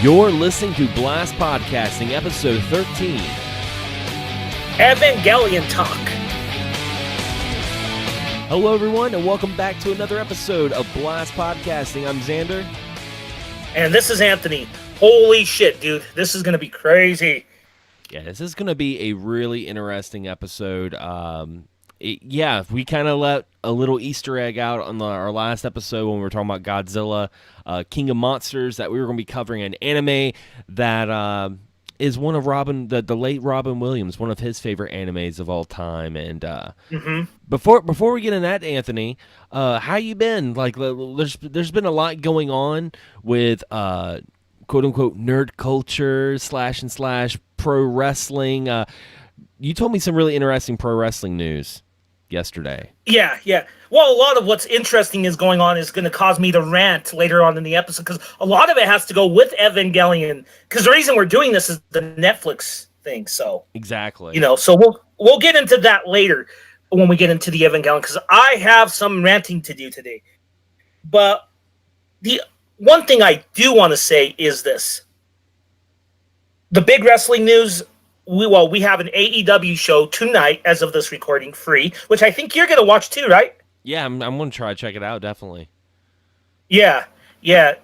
You're listening to Blast Podcasting, episode 13. Evangelion Talk. Hello, everyone, and welcome back to another episode of Blast Podcasting. I'm Xander. And this is Anthony. Holy shit, dude. This is going to be crazy. Yeah, this is going to be a really interesting episode. We kind of let a little Easter egg out on our last episode when we were talking about Godzilla, King of Monsters, that we were going to be covering an anime that is one of the late Robin Williams, one of his favorite animes of all time. And before we get into that, Anthony, how you been? Like, there's been a lot going on with quote unquote nerd culture / pro wrestling. You told me some really interesting pro wrestling news yesterday. Yeah. Well, a lot of what's interesting is going on is going to cause me to rant later on in the episode because a lot of it has to go with Evangelion. Because the reason we're doing this is the Netflix thing. So exactly, so we'll get into that later when we get into the Evangelion because I have some ranting to do today. But the one thing I do want to say is this: the big wrestling news. We have an AEW show tonight, as of this recording, free, which I think you're going to watch too, right? Yeah, I'm going to try to check it out, definitely. Yeah. You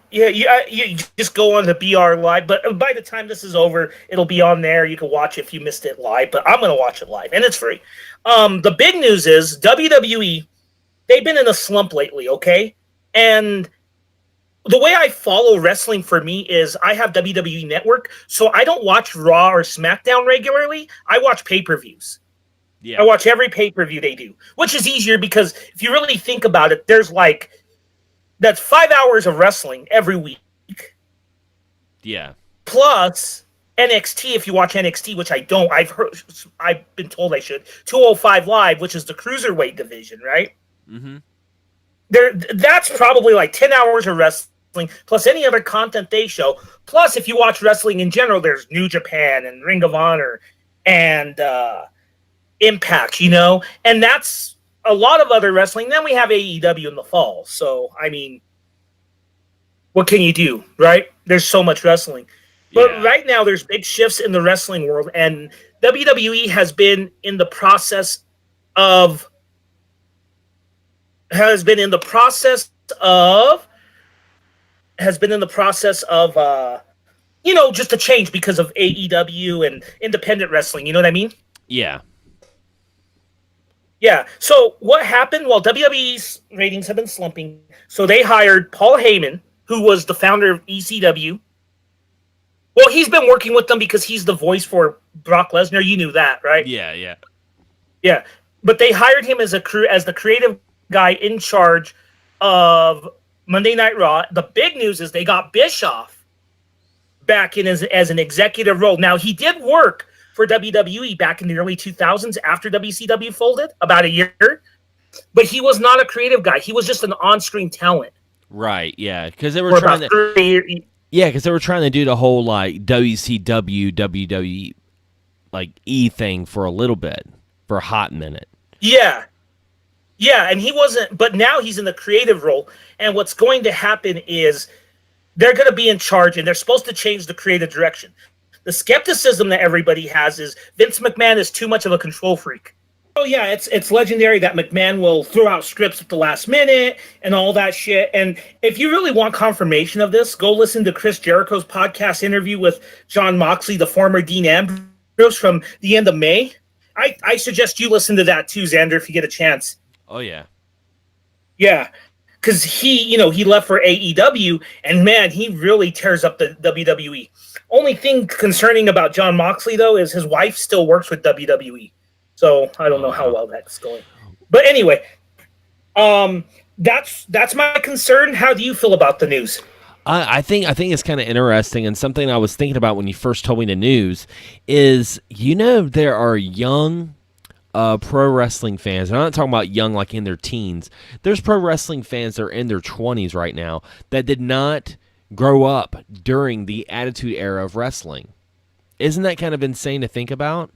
just go on the BR Live, but by the time this is over, it'll be on there. You can watch it if you missed it live, but I'm going to watch it live, and it's free. The big news is WWE, they've been in a slump lately, okay? And the way I follow wrestling for me is I have WWE Network, so I don't watch Raw or SmackDown regularly. I watch pay-per-views. Yeah. I watch every pay-per-view they do, which is easier because if you really think about it, that's 5 hours of wrestling every week. Yeah. Plus NXT, if you watch NXT, which I don't. I've been told I should. 205 Live, which is the cruiserweight division, right? Mm-hmm. That's probably like 10 hours of wrestling, plus any other content they show. Plus, if you watch wrestling in general, there's New Japan and Ring of Honor and Impact, and that's a lot of other wrestling. Then we have AEW in the fall. So, I mean, what can you do, right? There's so much wrestling. But right now, there's big shifts in the wrestling world, and WWE has been in the process of just a change because of AEW and independent wrestling. You know what I mean? Yeah. Yeah. So what happened? Well, WWE's ratings have been slumping. So they hired Paul Heyman, who was the founder of ECW. Well, he's been working with them because he's the voice for Brock Lesnar. You knew that, right? Yeah. Yeah. But they hired him as the creative guy in charge of Monday Night Raw. The big news is they got Bischoff back in as an executive role. Now, he did work for WWE back in the early 2000s after WCW folded, about a year. But he was not a creative guy. He was just an on-screen talent. Right, yeah. Because they were trying to... Yeah, because they were trying to do the whole, like, WCW, WWE, like, E thing for a little bit, for a hot minute. Yeah, and he wasn't, but now he's in the creative role, and what's going to happen is they're going to be in charge, and they're supposed to change the creative direction. The skepticism that everybody has is Vince McMahon is too much of a control freak. Oh yeah, it's legendary that McMahon will throw out scripts at the last minute and all that shit. And if you really want confirmation of this, go listen to Chris Jericho's podcast interview with Jon Moxley, the former Dean Ambrose, from the end of May. I suggest you listen to that too, Xander, if you get a chance. Oh, yeah. Yeah, because he left for AEW, and man, he really tears up the WWE. Only thing concerning about Jon Moxley, though, is his wife still works with WWE. So I don't know how well that's going. But anyway, that's my concern. How do you feel about the news? I think it's kind of interesting, and something I was thinking about when you first told me the news is, there are young pro wrestling fans. I'm not talking about young like in their teens. There's pro wrestling fans that are in their 20s right now that did not grow up during the Attitude Era of wrestling. Isn't that kind of insane to think about?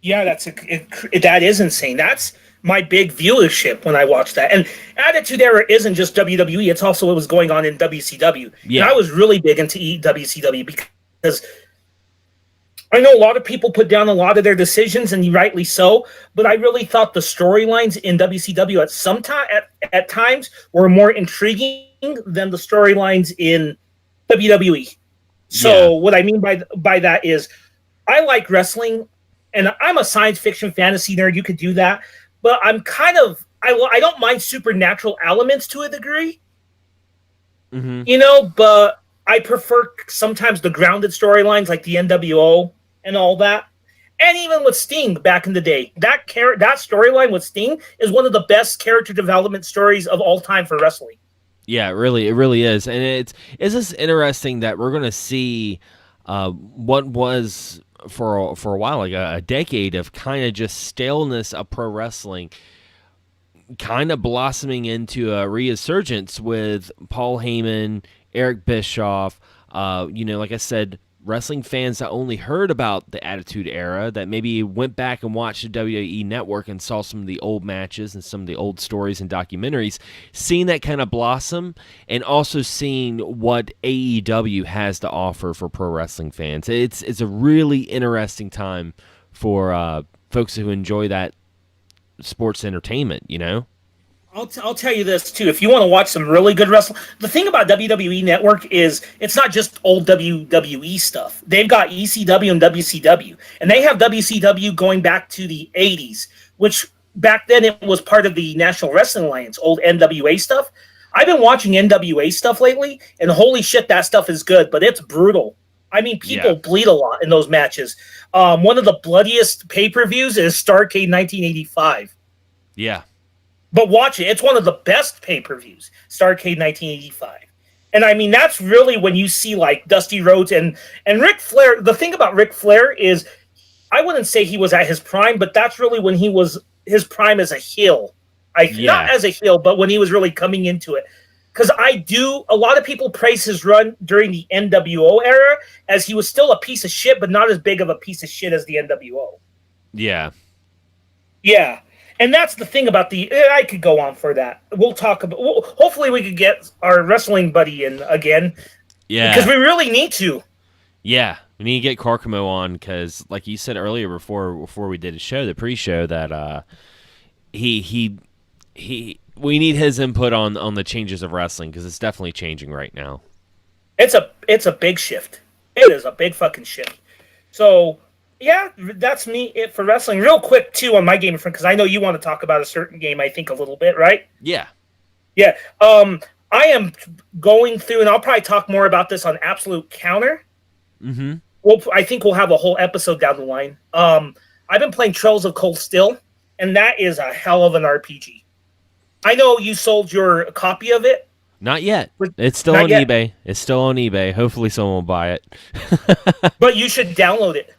Yeah, that is insane. That's my big viewership when I watched that. And Attitude Era isn't just WWE; it's also what was going on in WCW. And I Yeah. was really big into WCW because I know a lot of people put down a lot of their decisions, and rightly so. But I really thought the storylines in WCW at times were more intriguing than the storylines in WWE. Yeah. So what I mean by that is, I like wrestling, and I'm a science fiction fantasy nerd. You could do that, but I'm kind of I don't mind supernatural elements to a degree, Hmm. but I prefer sometimes the grounded storylines like the NWO and all that. And even with Sting back in the day, that storyline with Sting is one of the best character development stories of all time for wrestling. Yeah, it really is, and it's just interesting that we're gonna see what was for a while, like a decade of kind of just staleness of pro wrestling, kind of blossoming into a resurgence with Paul Heyman, Eric Bischoff. Like I said, wrestling fans that only heard about the Attitude Era, that maybe went back and watched the WWE Network and saw some of the old matches and some of the old stories and documentaries, seeing that kind of blossom, and also seeing what AEW has to offer for pro wrestling fans. It's a really interesting time for folks who enjoy that sports entertainment. I'll tell you this too. If you want to watch some really good wrestling, the thing about WWE Network is it's not just old WWE stuff. They've got ECW and WCW, and they have WCW going back to the '80s, which back then it was part of the National Wrestling Alliance, old NWA stuff. I've been watching NWA stuff lately, and holy shit, that stuff is good, but it's brutal. I mean, people bleed a lot in those matches. One of the bloodiest pay-per-views is Starrcade 1985. Yeah. But watch it. It's one of the best pay-per-views, Starrcade 1985. And I mean, that's really when you see like Dusty Rhodes and Ric Flair. The thing about Ric Flair is, I wouldn't say he was at his prime, but that's really when he was his prime as a heel. Not as a heel, but when he was really coming into it. Because a lot of people praise his run during the NWO era as he was still a piece of shit, but not as big of a piece of shit as the NWO. Yeah. Yeah. And that's the thing about I could go on for that. We'll talk about. Hopefully, we could get our wrestling buddy in again. Yeah. Because we really need to. Yeah, we need to get Carcamo on because, like you said earlier before we did a show, the pre-show, that we need his input on the changes of wrestling because it's definitely changing right now. It's a big shift. It is a big fucking shift. So. Yeah, that's it for wrestling. Real quick, too, on my game front, because I know you want to talk about a certain game, I think, a little bit, right? Yeah. Yeah. I am going through, and I'll probably talk more about this on Absolute Counter. Mm-hmm. I think we'll have a whole episode down the line. I've been playing Trails of Cold Steel, and that is a hell of an RPG. I know you sold your copy of it. Not yet. It's still on eBay. It's still on eBay. Hopefully someone will buy it. But you should download it.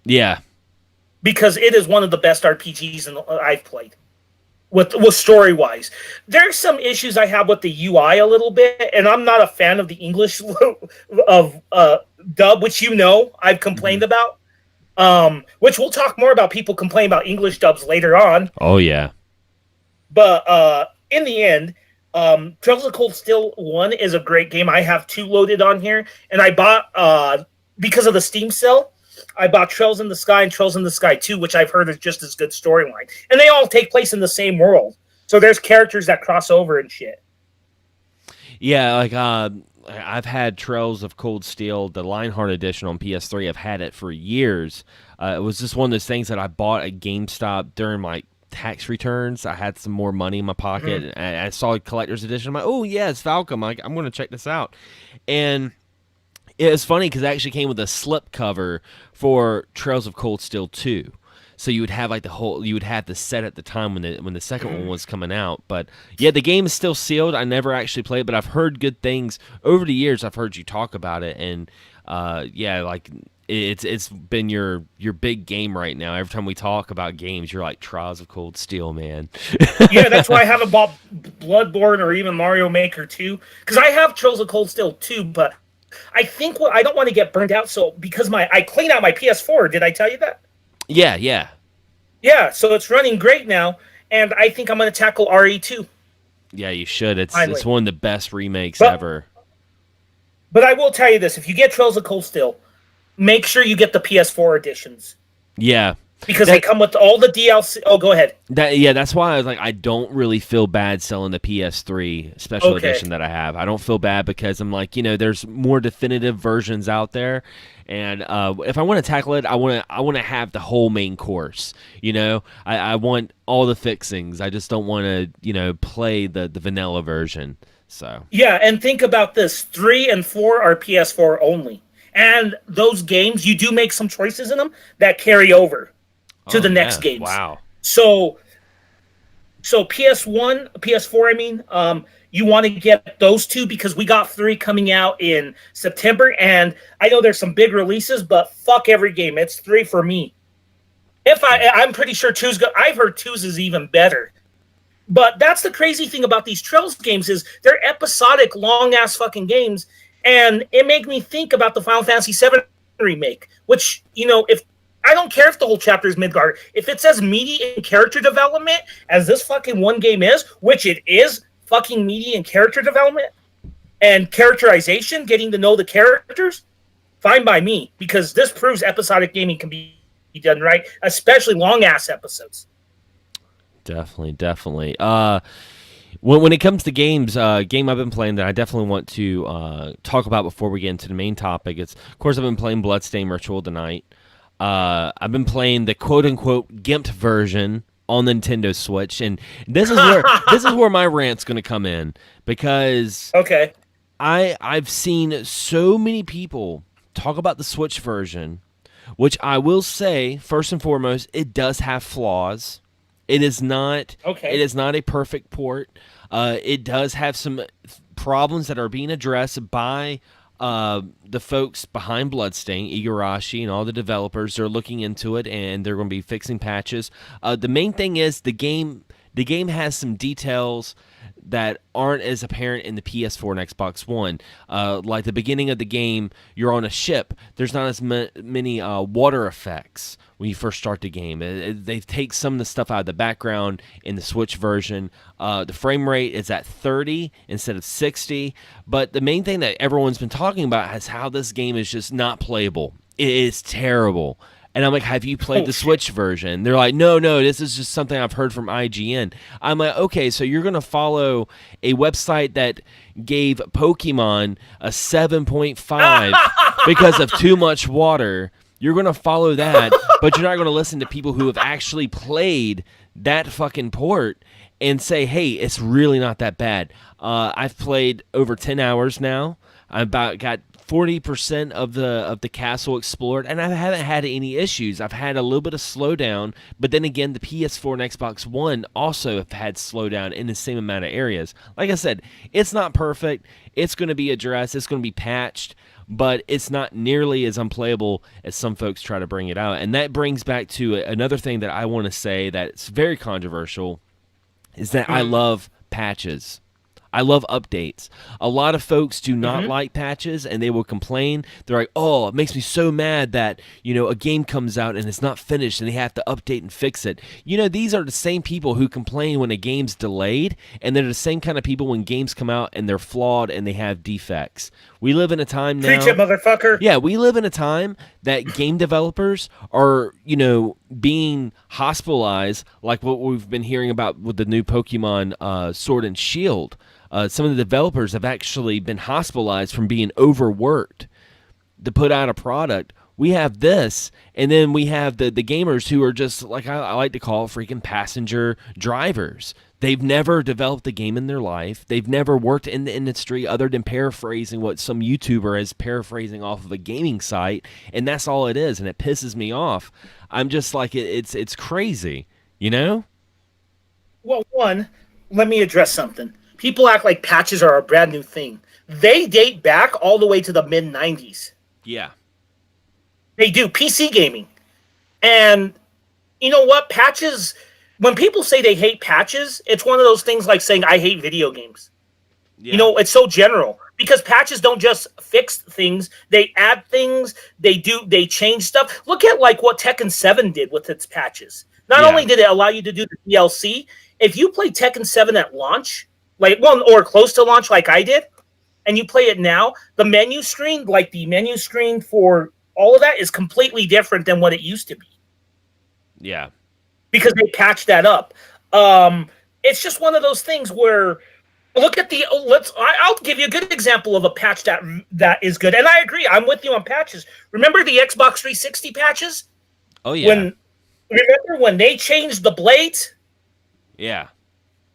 Yeah, because it is one of the best RPGs I've played. With story wise, there's some issues I have with the UI a little bit, and I'm not a fan of the English of dub, which I've complained about. Which we'll talk more about people complaining about English dubs later on. Oh yeah, but in the end, Trails of Cold Steel 1 is a great game. I have 2 loaded on here, and I bought because of the Steam sale. I bought Trails in the Sky and Trails in the Sky 2, which I've heard is just as good storyline. And they all take place in the same world. So there's characters that cross over and shit. Yeah, like I've had Trails of Cold Steel, the Lionheart edition on PS3. I've had it for years. It was just one of those things that I bought at GameStop during my tax returns. I had some more money in my pocket, and I saw a collector's edition. I'm like, oh, yeah, it's Falcom. I'm going to check this out. And it was funny because it actually came with a slip cover for Trails of Cold Steel 2. So you would have you would have the set at the time when the second one was coming out. But yeah, the game is still sealed. I never actually played, but I've heard good things over the years. I've heard you talk about it, and yeah, like it's been your big game right now. Every time we talk about games, you're like Trials of Cold Steel, man. Yeah, that's why I haven't bought Bloodborne or even Mario Maker 2, because I have Trails of Cold Steel 2, but I think I don't want to get burned out. So because I cleaned out my PS4, did I tell you that? Yeah. Yeah, so it's running great now, and I think I'm going to tackle RE2 Yeah, you should. It's finally. one of the best remakes But ever. but I will tell you this: if you get Trails of Cold Steel, make sure you get the PS4 editions Yeah. because they That come with all the DLC. Oh, go ahead. that's why I was like, I don't really feel bad selling the PS3 special Okay. edition that I have. I don't feel bad because I'm like, there's more definitive versions out there, and if I want to tackle it, I want to have the whole main course. I want all the fixings. I just don't want to play the vanilla version. So Yeah, and think about this: 3 and 4 are PS4 only, and those games you do make some choices in them that carry over to oh the next yeah, games. wow. So PS1, PS4, I mean, you want to get those two because we got 3 coming out in September, and I know there's some big releases, but fuck every game. It's 3 for me. I'm pretty sure two's good. I've heard two's is even better. But that's the crazy thing about these Trails games is they're episodic, long ass fucking games, and it made me think about the Final Fantasy VII remake. Which if I don't care if the whole chapter is Midgard, if it's as meaty in character development as this fucking one game is, which it is, fucking meaty in character development and characterization, getting to know the characters, fine by me, because this proves episodic gaming can be done right, especially long ass episodes. Definitely, definitely. When it comes to games, game I've been playing that I definitely want to talk about before we get into the main topic. It's of course I've been playing Bloodstained Ritual tonight. I've been playing the quote unquote gimped version on Nintendo Switch, and this is where my rant's going to come in because Okay. I've seen so many people talk about the Switch version, which I will say first and foremost, it does have flaws. It is not. Okay. It is not a perfect port. It does have some problems that are being addressed by the folks behind Bloodstain, Igarashi, and all the developers. They're looking into it, and they're going to be fixing patches. The main thing is the game. The game has some details that aren't as apparent in the PS4 and Xbox One. Like the beginning of the game, you're on a ship. There's not as many water effects when you first start the game. They take some of the stuff out of the background in the Switch version. The frame rate is at 30 instead of 60. But the main thing that everyone's been talking about is how this game is just not playable. It is terrible. And I'm like, have you played the Switch version? They're like, no, this is just something I've heard from IGN. I'm like, okay, so you're going to follow a website that gave Pokemon a 7.5 because of too much water. You're going to follow that, but you're not going to listen to people who have actually played that fucking port and say, hey, it's really not that bad. I've played over 10 hours now. I about got 40% of the castle explored, and I haven't had any issues. I've had a little bit of slowdown, but then again, the PS4 and Xbox One also have had slowdown in the same amount of areas. Like I said, it's not perfect. It's going to be addressed. It's going to be patched, but it's not nearly as unplayable as some folks try to bring it out. And that brings back to another thing that I want to say that's very controversial is that I love patches. I love updates. A lot of folks do not like patches, and they will complain. They're like, oh, it makes me so mad that, a game comes out and it's not finished and they have to update and fix it. These are the same people who complain when a game's delayed, and they're the same kind of people when games come out and they're flawed and they have defects. We live in a time now. Preach it, motherfucker. Yeah, we live in a time that game developers are, being hospitalized, like what we've been hearing about with the new Pokemon Sword and Shield. Some of the developers have actually been hospitalized from being overworked to put out a product. We have this, and then we have the gamers who are just, like I like to call freaking passenger drivers. They've never developed a game in their life. They've never worked in the industry other than paraphrasing what some YouTuber is paraphrasing off of a gaming site, and that's all it is, and it pisses me off. I'm just like, it's crazy, Well, one, let me address something. People act like patches are a brand new thing. They date back all the way to the mid-90s. Yeah. They do. PC gaming. And you know what? Patches, when people say they hate patches, it's one of those things like saying I hate video games. Yeah. It's so general. Because patches don't just fix things. They add things. They change stuff. Look at like what Tekken 7 did with its patches. Not Yeah. only did it allow you to do the DLC, if you play Tekken 7 at launch, or close to launch like I did, and you play it now, the menu screen for all of that is completely different than what it used to be Yeah. because they patched that up. It's just one of those things where look at the I'll give you a good example of a patch that is good, and I agree. I'm with you on patches. Remember the Xbox 360 patches Oh yeah. when they changed the blades Yeah.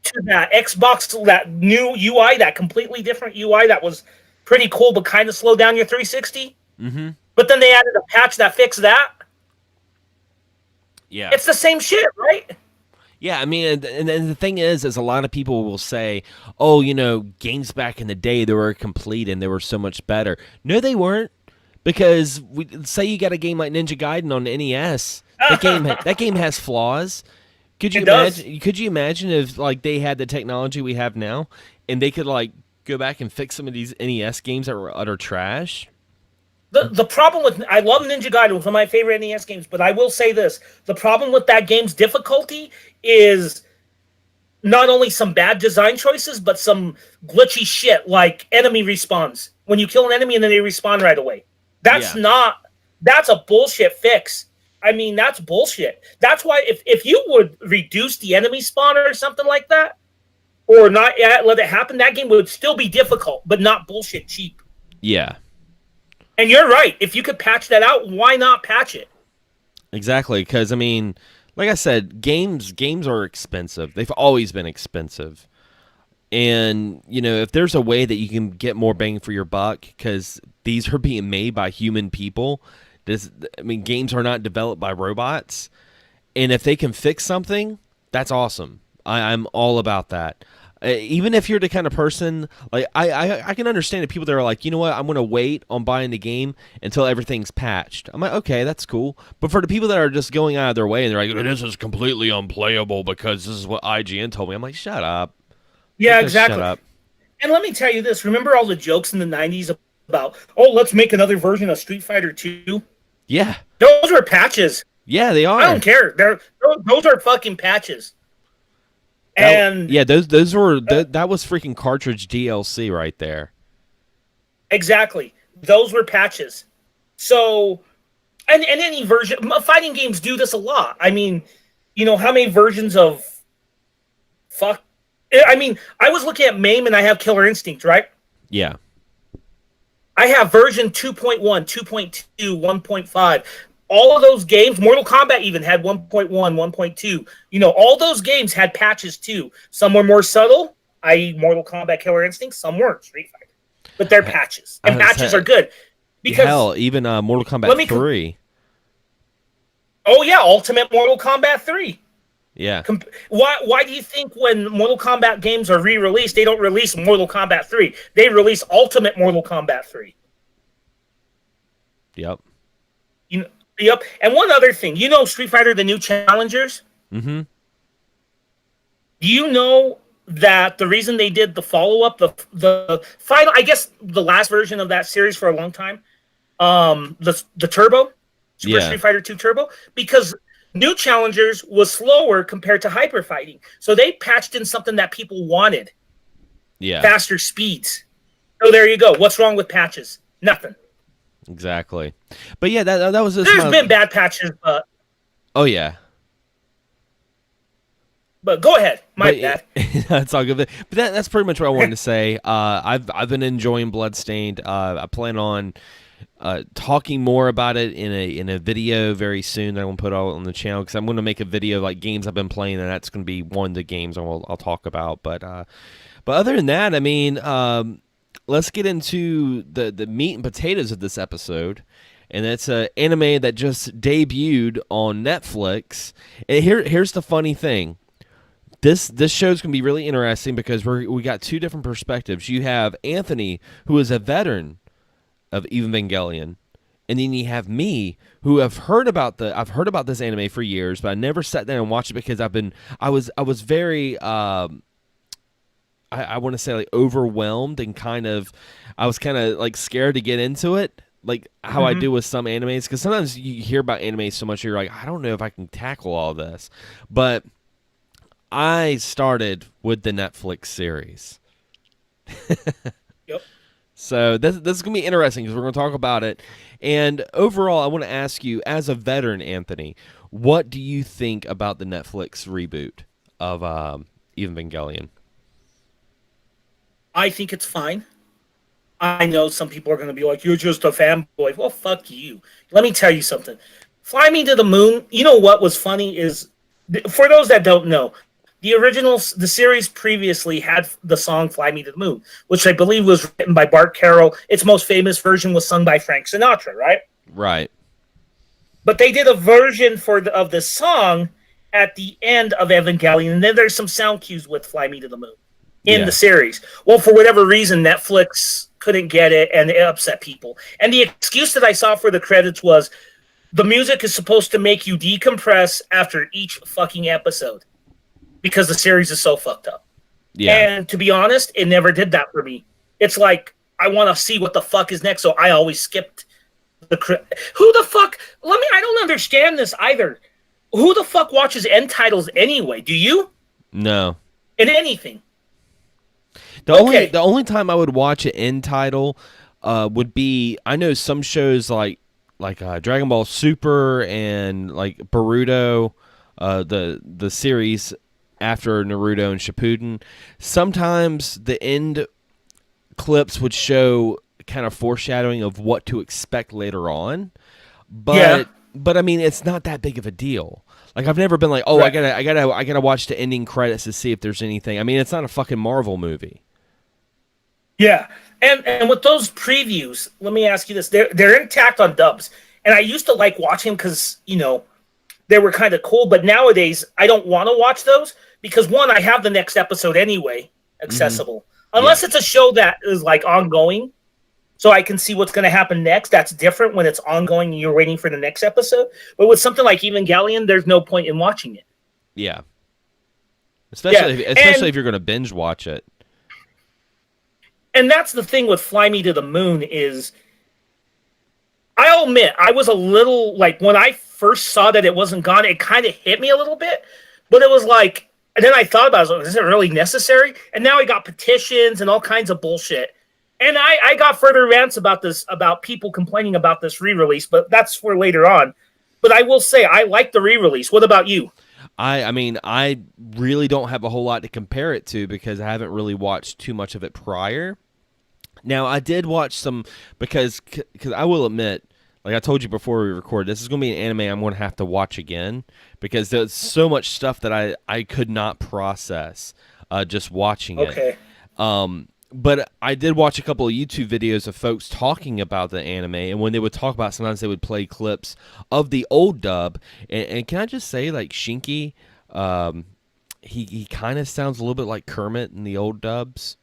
to that new UI, that completely different UI that was pretty cool, but kind of slowed down your 360. Mm-hmm. But then they added a patch that fixed that. Yeah. It's the same shit, right? Yeah, I mean, and the thing is a lot of people will say, "Oh, games back in the day they were complete and they were so much better." No, they weren't, because say you got a game like Ninja Gaiden on the NES, that game has flaws. Could you It does. imagine? Could you imagine if like they had the technology we have now, and they could like go back and fix some of these NES games that were utter trash? The problem with I love Ninja Gaiden, one of my favorite NES games, but I will say this: the problem with that game's difficulty is not only some bad design choices, but some glitchy shit like enemy respawns. When you kill an enemy and then they respawn right away. That's Yeah. not that's a bullshit fix. I mean, that's bullshit. That's why if you would reduce the enemy spawner or something like that, or not let it happen, that game would still be difficult, but not bullshit cheap. Yeah. And you're right. If you could patch that out, why not patch it? Exactly, because I mean, like I said, games are expensive. They've always been expensive, and if there's a way that you can get more bang for your buck, because these are being made by human people. Games are not developed by robots, and if they can fix something, that's awesome. I'm all about that. Even if you're the kind of person like I can understand the people that are like, you know what, I'm gonna wait on buying the game until everything's patched. I'm like, okay, that's cool. But for the people that are just going out of their way and they're like, this is completely unplayable because this is what IGN told me, I'm like, shut up. Yeah, Just shut exactly. up. And let me tell you this: remember all the jokes in the '90s about, oh, let's make another version of Street Fighter 2? Yeah, Those were patches. yeah, they I don't are. care. Those are fucking patches. And Yeah, those were that was freaking cartridge DLC right there. exactly, those were patches. So, and any version, fighting games do this a lot. I mean, how many versions of fuck? I mean, I was looking at MAME and I have Killer Instinct, right? Yeah, I have version 2.1, 2.2, 1.5. All of those games, Mortal Kombat even had 1.1, 1.2. All those games had patches too. Some were more subtle, i.e. Mortal Kombat Killer Instinct. Some weren't, Street Fighter. But they're patches. And patches are good. Because hell, even Mortal Kombat 3. Oh yeah, Ultimate Mortal Kombat 3. Yeah. Why do you think when Mortal Kombat games are re-released, they don't release Mortal Kombat 3? They release Ultimate Mortal Kombat 3. Yep. Yep. And one other thing, Street Fighter, the new challengers? Mm-hmm. Do you know that the reason they did the follow-up, the final, I guess the last version of that series for a long time, the Turbo, Super Street Fighter 2 Turbo, because new challengers was slower compared to hyper fighting. So they patched in something that people wanted. Yeah. Faster speeds. So there you go. What's wrong with patches? Nothing. Exactly. But yeah, that was just There's been bad patches, but oh yeah. But go ahead, my bad. That's all good. But that's pretty much what I wanted to say. I've been enjoying Bloodstained. I plan on talking more about it in a video very soon that I'm gonna put out on the channel, because I'm gonna make a video like games I've been playing, and that's gonna be one of the games I'll talk about. But other than that, I mean, let's get into the meat and potatoes of this episode. And that's an anime that just debuted on Netflix. And here's the funny thing. This show's gonna be really interesting because we got two different perspectives. You have Anthony, who is a veteran of Evangelion, and then you have me, who I've heard about this anime for years, but I never sat down and watched it because I was very I want to say like overwhelmed, and I was kind of like scared to get into it. like how I do with some animes, because sometimes you hear about anime so much you're like, I don't know if I can tackle all this. But I started with the Netflix series. Yep. So this is going to be interesting because we're going to talk about it. And overall, I want to ask you, as a veteran, Anthony, what do you think about the Netflix reboot of Evangelion? I think it's fine. I know some people are going to be like, you're just a fanboy. Well, fuck you. Let me tell you something. Fly Me to the Moon. You know what was funny is, for those that don't know, the series previously had the song Fly Me to the Moon, which I believe was written by Bart Carroll. Its most famous version was sung by Frank Sinatra, right? Right. But they did a version of the song at the end of Evangelion, and then there's some sound cues with Fly Me to the Moon in the series. Well, for whatever reason, Netflix couldn't get it, and it upset people. And the excuse that I saw for the credits was the music is supposed to make you decompress after each fucking episode because the series is so fucked up. Yeah. And to be honest, it never did that for me. It's like, I want to see what the fuck is next, so I always skipped who the fuck? I don't understand this either. Who the fuck watches end titles anyway? Do you? No. In anything? The only time I would watch an end title would be, I know some shows like Dragon Ball Super and like Boruto, the series after Naruto and Shippuden. Sometimes the end clips would show kind of foreshadowing of what to expect later on, but I mean, it's not that big of a deal. Like, I've never been like, oh, right. I gotta watch the ending credits to see if there's anything. I mean, it's not a fucking Marvel movie. Yeah, and with those previews, let me ask you this: they're intact on dubs, and I used to like watching because they were kind of cool. But nowadays, I don't want to watch those because one, I have the next episode anyway accessible, unless it's a show that is like ongoing. So I can see what's going to happen next. That's different when it's ongoing and you're waiting for the next episode. But with something like Evangelion, there's no point in watching it. Yeah. Especially if you're going to binge watch it. And that's the thing with Fly Me to the Moon is, I'll admit, I was a little, like, when I first saw that it wasn't gone, it kind of hit me a little bit. But it was like, and then I thought about it, I was like, is it really necessary? And now I got petitions and all kinds of bullshit. And I got further rants about this, about people complaining about this re-release, but that's for later on. But I will say, I like the re-release. What about you? I mean, I really don't have a whole lot to compare it to because I haven't really watched too much of it prior. Now, I did watch some because I will admit, like I told you before we recorded, this is going to be an anime I'm going to have to watch again because there's so much stuff that I could not process just watching it. But I did watch a couple of YouTube videos of folks talking about the anime, and when they would talk about it, sometimes they would play clips of the old dub. And can I just say, like, Shinky, he kind of sounds a little bit like Kermit in the old dubs.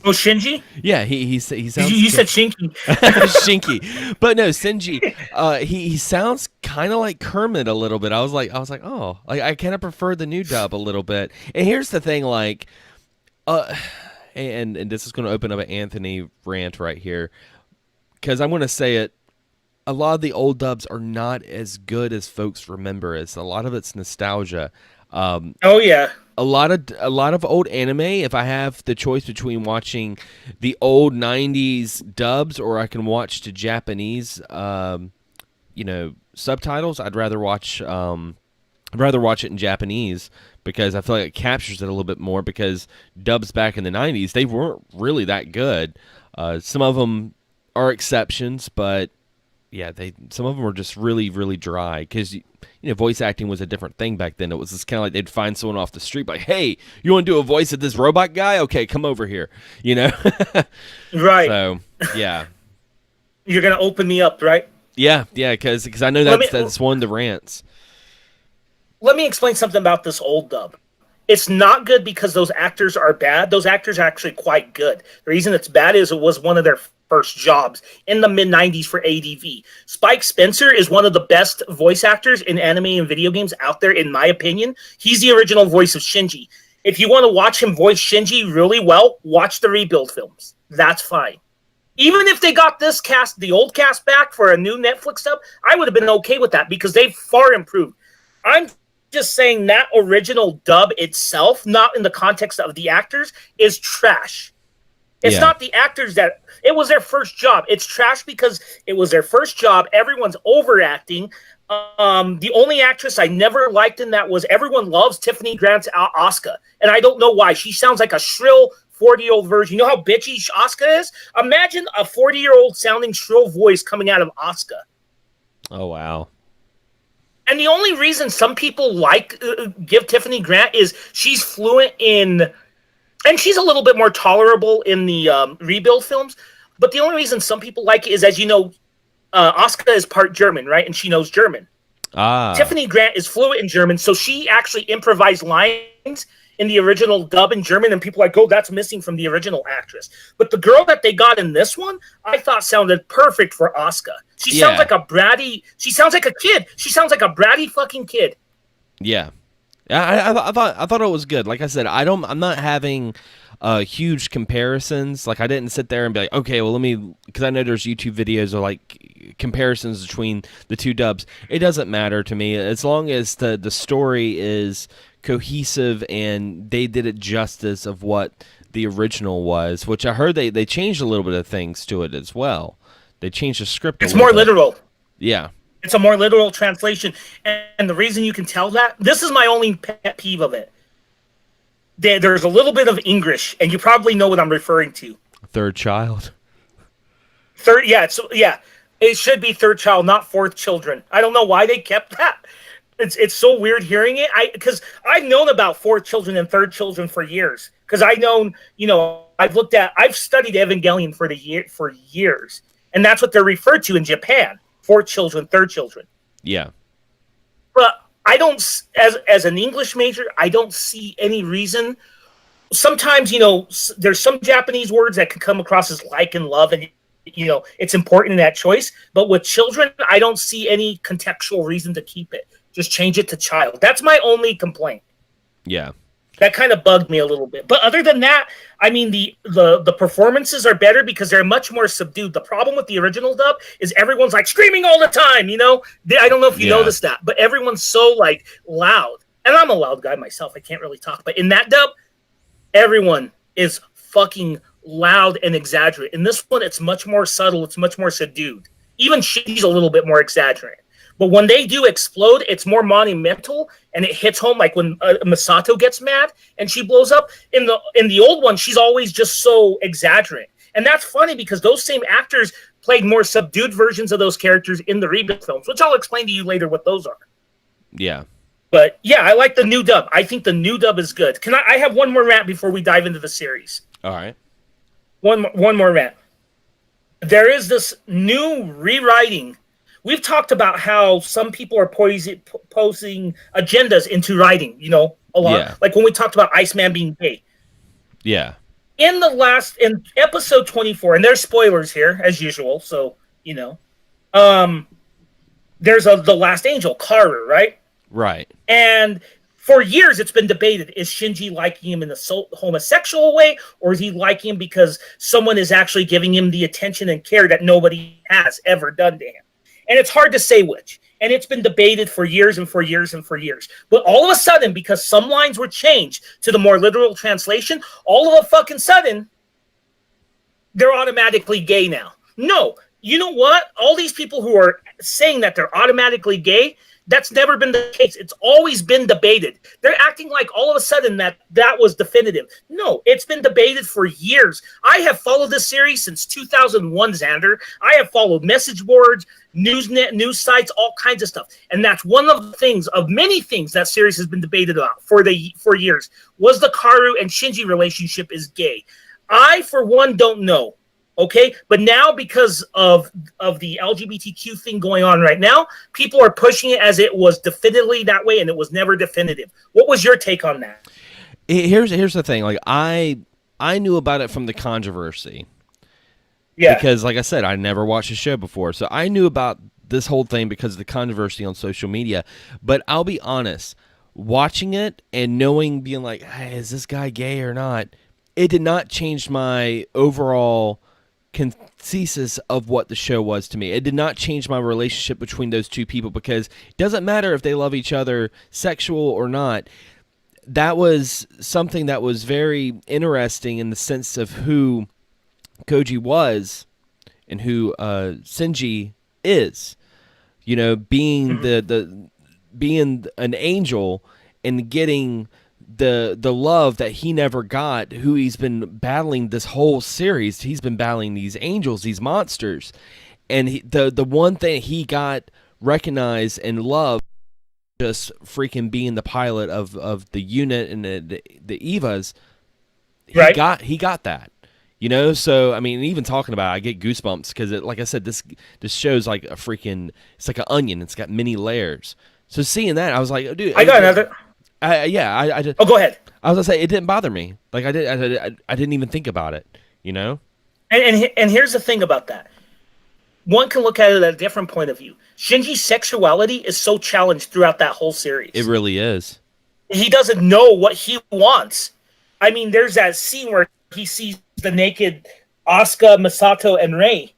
Oh, Shinji? Yeah, he sounds. You said Shinky. Shinky, but no, Shinji. He sounds kind of like Kermit a little bit. I was like, oh, like I kind of prefer the new dub a little bit. And here's the thing, like, And this is going to open up an Anthony rant right here, because I'm going to say it. A lot of the old dubs are not as good as folks remember. A lot of it's nostalgia. Oh yeah, a lot of old anime. If I have the choice between watching the old '90s dubs or I can watch the Japanese, subtitles, I'd rather watch. I'd rather watch it in Japanese because I feel like it captures it a little bit more, because dubs back in the 90s, they weren't really that good. Some of them are exceptions, but yeah, some of them were just really, really dry because, voice acting was a different thing back then. It was just kind of like they'd find someone off the street like, hey, you want to do a voice of this robot guy? Okay, come over here, Right. So, yeah. You're going to open me up, right? Yeah, because I know that's one of the rants. Let me explain something about this old dub. It's not good because those actors are bad. Those actors are actually quite good. The reason it's bad is it was one of their first jobs in the mid-90s for ADV. Spike Spencer is one of the best voice actors in anime and video games out there, in my opinion. He's the original voice of Shinji. If you want to watch him voice Shinji really well, watch the Rebuild films. That's fine. Even if they got this cast, the old cast back for a new Netflix stuff, I would have been okay with that because they've far improved. I'm just saying that original dub itself, not in the context of the actors, is trash. It's Yeah. not the actors that it was their first job. It's trash because it was their first job. Everyone's overacting. The only actress I never liked in that was everyone loves Tiffany Grant's Asuka, and I don't know why. She sounds like a shrill 40-year-old version. You know how bitchy Asuka is? Imagine a 40-year-old sounding shrill voice coming out of Asuka. Oh wow. And the only reason some people give Tiffany Grant is she's fluent in, and she's a little bit more tolerable in the rebuild films. But the only reason some people like it is, as you know, Asuka is part German, right? And she knows German. Ah. Tiffany Grant is fluent in German, so she actually improvised lines in the original dub in German, and people are like, oh, that's missing from the original actress. But the girl that they got in this one, I thought sounded perfect for Asuka. She sounds like a bratty. She sounds like a kid. She sounds like a bratty fucking kid. Yeah. I thought it was good. Like I said, I'm not having huge comparisons. Like I didn't sit there and be like, okay, well because I know there's YouTube videos of like comparisons between the two dubs. It doesn't matter to me as long as the story is cohesive and they did it justice of what the original was, which I heard they changed a little bit of things to it as well. They changed the script. It's more literal. Yeah. It's a more literal translation. And the reason you can tell that, this is my only pet peeve of it. There's a little bit of English, and you probably know what I'm referring to. Third child. It should be third child, not fourth children. I don't know why they kept that. It's so weird hearing it. Because I've known about fourth children and third children for years. Because I've studied Evangelion for years, and that's what they're referred to in Japan. Fourth children, third children. Yeah. But I don't, as an English major, I don't see any reason. Sometimes, there's some Japanese words that can come across as like and love, and, it's important in that choice. But with children, I don't see any contextual reason to keep it. Just change it to child. That's my only complaint. Yeah. That kind of bugged me a little bit. But other than that, I mean, the performances are better because they're much more subdued. The problem with the original dub is everyone's like screaming all the time, I don't know if you noticed that, but everyone's so like loud. And I'm a loud guy myself. I can't really talk. But in that dub, everyone is fucking loud and exaggerated. In this one, it's much more subtle. It's much more subdued. Even she's a little bit more exaggerated. But when they do explode, it's more monumental and it hits home. Like when Misato gets mad and she blows up. In the old one, she's always just so exaggerated, and that's funny because those same actors played more subdued versions of those characters in the rebuild films, which I'll explain to you later what those are. Yeah. But yeah, I like the new dub. I think the new dub is good. I have one more rant before we dive into the series. All right. One more rant. There is this new rewriting. We've talked about how some people are posing agendas into writing, a lot. Yeah. Like when we talked about Iceman being gay. Yeah. In episode 24, and there's spoilers here as usual, so there's the last angel, Karu, right? Right. And for years it's been debated: is Shinji liking him in a homosexual way, or is he liking him because someone is actually giving him the attention and care that nobody has ever done to him? And it's hard to say which. And it's been debated for years and for years and for years. But all of a sudden, because some lines were changed to the more literal translation, all of a fucking sudden, they're automatically gay now. No. You know what? All these people who are saying that they're automatically gay, that's never been the case. It's always been debated. They're acting like all of a sudden that was definitive. No, it's been debated for years. I have followed this series since 2001, Xander. I have followed message boards, news sites, all kinds of stuff. And that's one of the things, of many things that series has been debated about for years. Was the Karu and Shinji relationship is gay? I, for one, don't know. Okay, but now because of the LGBTQ thing going on right now, people are pushing it as it was definitively that way, and it was never definitive. What was your take on that? Here's the thing. Like I knew about it from the controversy. Yeah. Because, like I said, I never watched the show before, so I knew about this whole thing because of the controversy on social media. But I'll be honest, watching it and being like, hey, is this guy gay or not? It did not change my overall consensus of what the show was to me. It did not change my relationship between those two people, because it doesn't matter if they love each other, sexual or not. That was something that was very interesting in the sense of who Koji was and who Shinji is. You know, being being an angel and getting the love that he never got, who he's been battling this whole series. He's been battling these angels, these monsters, and the one thing he got recognized and loved, just freaking being the pilot of the unit and the Evas. He got that. You know, so I mean, even talking about it, I get goosebumps because, like I said, this show's like a freaking, it's like an onion. It's got many layers. So seeing that, I was like, oh, dude, I got another. I did. Oh, go ahead. I was gonna say it didn't bother me. Like I didn't even think about it. You know. And here's the thing about that. One can look at it at a different point of view. Shinji's sexuality is so challenged throughout that whole series. It really is. He doesn't know what he wants. I mean, there's that scene where he sees the naked Asuka, Misato, and Rei.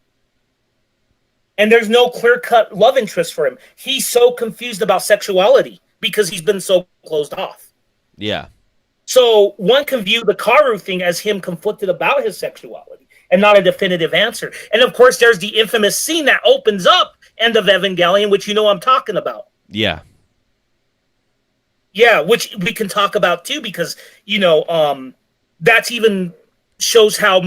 And there's no clear-cut love interest for him. He's so confused about sexuality because he's been so closed off. Yeah. So one can view the Karu thing as him conflicted about his sexuality and not a definitive answer. And of course, there's the infamous scene that opens up end of Evangelion, which you know I'm talking about. Yeah. Yeah, which we can talk about too, because, you know, that's even shows how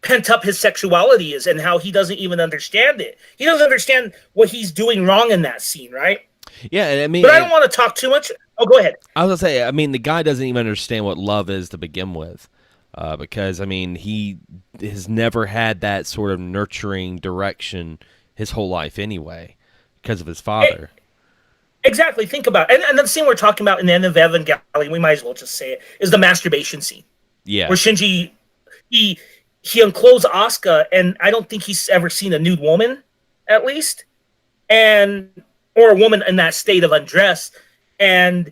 pent up his sexuality is and how he doesn't even understand it. He doesn't understand what he's doing wrong in that scene, right? Yeah, I mean, but I don't want to talk too much. Oh, go ahead. I was gonna say, I mean, the guy doesn't even understand what love is to begin with, because I mean, he has never had that sort of nurturing direction his whole life anyway, because of his father. Exactly. Think about it. And the scene we're talking about in the end of Evangelion, we might as well just say it, is the masturbation scene. Yeah. Where Shinji, he unclothes Asuka, and I don't think he's ever seen a nude woman, at least, or a woman in that state of undress. And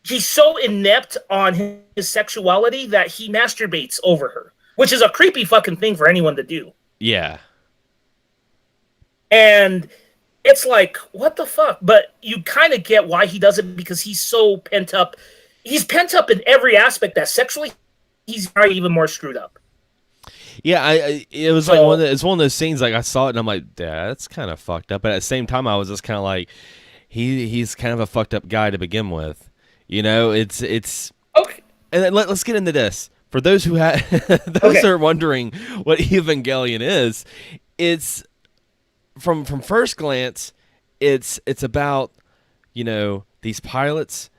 he's so inept on his sexuality that he masturbates over her, which is a creepy fucking thing for anyone to do. Yeah. And it's like, what the fuck? But you kind of get why he does it, because he's so pent up. He's pent up in every aspect that sexually he's probably even more screwed up. Yeah, it was like it's one of those scenes, like I saw it and I'm like, yeah, that's kind of fucked up. But at the same time, I was just kind of like, he's kind of a fucked up guy to begin with. You know, it's okay. And then let's get into this. For those who who are wondering what Evangelion is, it's from first glance, it's about, you know, these pilots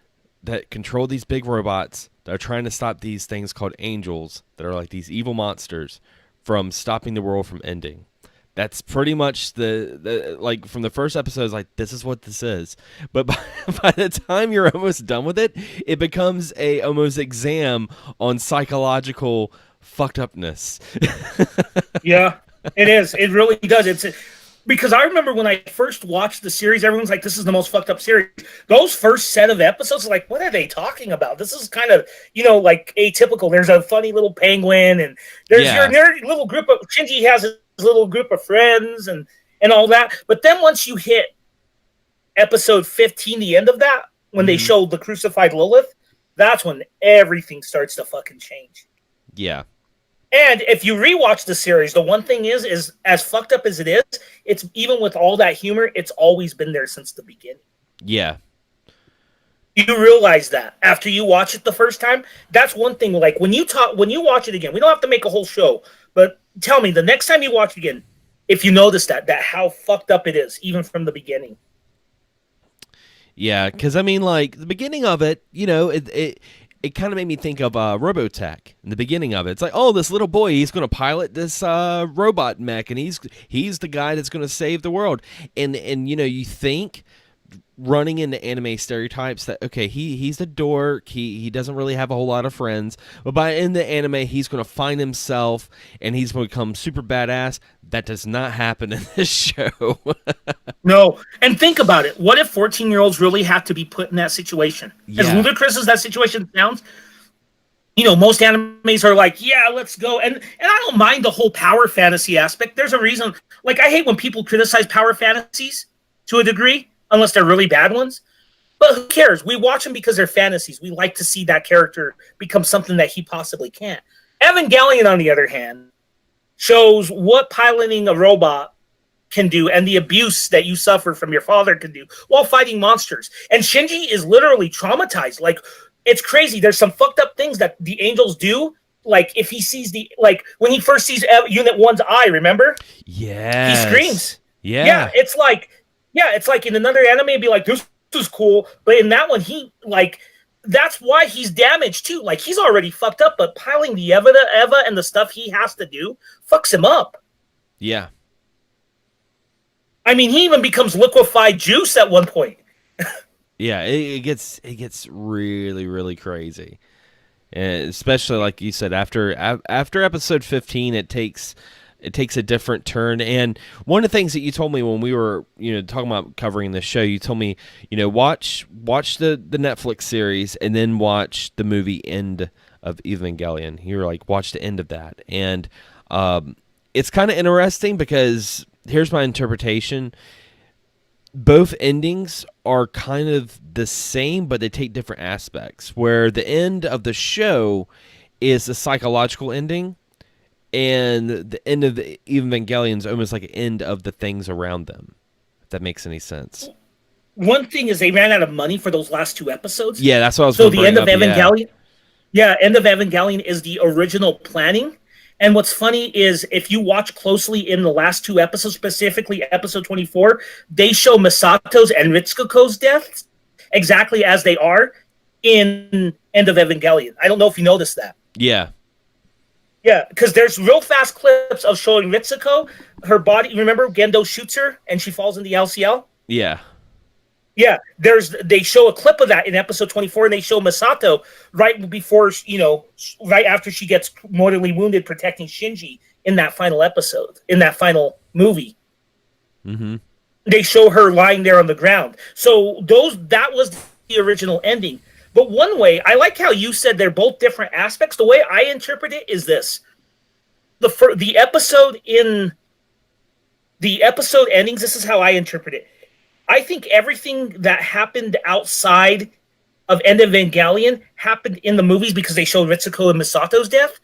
that control these big robots that are trying to stop these things called angels that are like these evil monsters from stopping the world from ending. That's pretty much the like from the first episode, it's like, this is what this is. But by the time you're almost done with it, it becomes a almost exam on psychological fucked upness. Yeah, it is. It really does. Because I remember when I first watched the series, everyone's like, this is the most fucked up series. Those first set of episodes, like, what are they talking about? This is kind of, you know, like atypical. There's a funny little penguin, and there's your little group of, Shinji has his little group of friends and all that. But then once you hit episode 15, the end of that, when they showed the crucified Lilith, that's when everything starts to fucking change. Yeah. And if you rewatch the series, the one thing is as fucked up as it is, it's even with all that humor, it's always been there since the beginning. Yeah. You realize that after you watch it the first time. That's one thing. Like when you watch it again, we don't have to make a whole show, but tell me the next time you watch it again, if you notice that how fucked up it is, even from the beginning. Yeah, because I mean, like the beginning of it, you know, it kind of made me think of Robotech in the beginning of it. It's like, oh, this little boy, he's going to pilot this robot mech, and he's the guy that's going to save the world. And you know, you think, running into anime stereotypes, that okay, he's the dork, he doesn't really have a whole lot of friends, but by in the anime he's going to find himself and he's going to become super badass. That does not happen in this show. No. And think about it, what if 14-year-olds really have to be put in that situation? As ludicrous as that situation sounds, most animes are like, yeah, let's go. And I don't mind the whole power fantasy aspect. There's a reason. Like, I hate when people criticize power fantasies to a degree, unless they're really bad ones. But who cares? We watch them because they're fantasies. We like to see that character become something that he possibly can't. Evangelion, on the other hand, shows what piloting a robot can do and the abuse that you suffer from your father can do while fighting monsters. And Shinji is literally traumatized. Like, it's crazy. There's some fucked up things that the angels do. Like, if he sees when he first sees Unit 1's eye, remember? Yes. He screams. Yeah. Yeah, it's like in another anime, it'd be like, this is cool. But in that one, that's why he's damaged too. Like, he's already fucked up, but piling the Eva and the stuff he has to do fucks him up. Yeah. I mean, he even becomes liquefied juice at one point. Yeah, it gets really, really crazy. And especially like you said, after episode 15, it takes a different turn. And one of the things that you told me when we were, talking about covering this show, you told me, watch the Netflix series and then watch the movie End of Evangelion. You were like, watch the end of that. And it's kind of interesting because here's my interpretation. Both endings are kind of the same, but they take different aspects. Where the end of the show is a psychological ending, and the end of the Evangelion is almost like an end of the things around them. If that makes any sense. One thing is they ran out of money for those last 2 episodes. Yeah, that's what I was. So the end of Evangelion, end of Evangelion is the original planning. And what's funny is if you watch closely in the last 2 episodes, specifically episode 24, they show Misato's and Ritsuko's deaths exactly as they are in End of Evangelion. I don't know if you noticed that. Yeah. Yeah, because there's real fast clips of showing Ritsuko, her body. Remember, Gendo shoots her and she falls in the LCL? Yeah. Yeah, they show a clip of that in episode 24, and they show Misato right before, right after she gets mortally wounded protecting Shinji in that final episode, in that final movie. Mm-hmm. They show her lying there on the ground. So that was the original ending. But one way, I like how you said they're both different aspects. The way I interpret it is this. The episode endings, this is how I interpret it. I think everything that happened outside of End of Evangelion happened in the movies because they showed Ritsuko and Misato's death.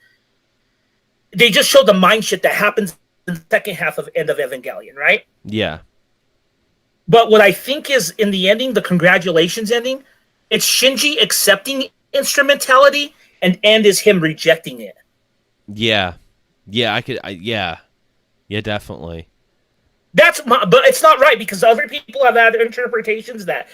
They just showed the mind shit that happens in the second half of End of Evangelion, right? Yeah. But what I think is in the ending, the congratulations ending, it's Shinji accepting instrumentality and End is him rejecting it. Yeah. Yeah, yeah, definitely. But it's not right because other people have had interpretations that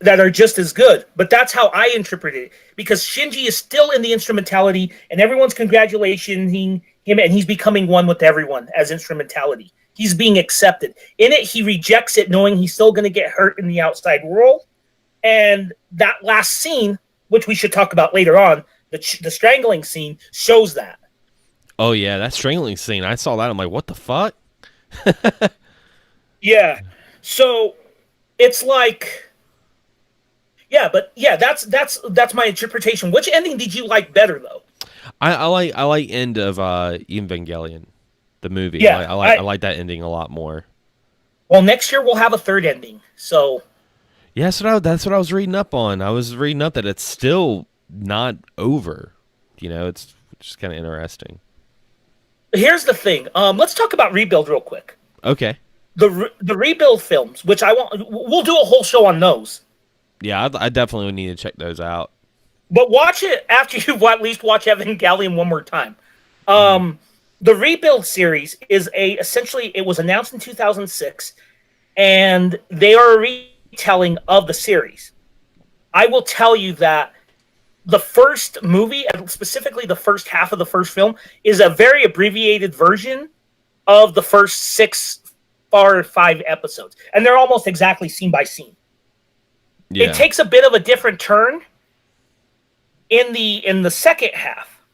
are just as good. But that's how I interpret it because Shinji is still in the instrumentality and everyone's congratulating him and he's becoming one with everyone as instrumentality. He's being accepted. In it, he rejects it knowing he's still going to get hurt in the outside world. And that last scene, which we should talk about later on, the strangling scene, shows that. Oh, yeah, that strangling scene. I saw that. I'm like, what the fuck? Yeah. So it's like, that's my interpretation. Which ending did you like better, though? I like End of Evangelion, the movie. Yeah, I like that ending a lot more. Well, next year we'll have a third ending. So yeah, that's what I was reading up on. I was reading up that it's still not over. It's just kind of interesting. Here's the thing. Let's talk about Rebuild real quick. Okay. The Rebuild films, which we'll do a whole show on those. Yeah, I definitely would need to check those out. But watch it after you at least watch Evangelion one more time. The Rebuild series is essentially, it was announced in 2006, and they are a retelling of the series. I will tell you that the first movie, and specifically the first half of the first film, is a very abbreviated version of the first 6 or 5 episodes. And they're almost exactly scene by scene. Yeah. It takes a bit of a different turn in the second half.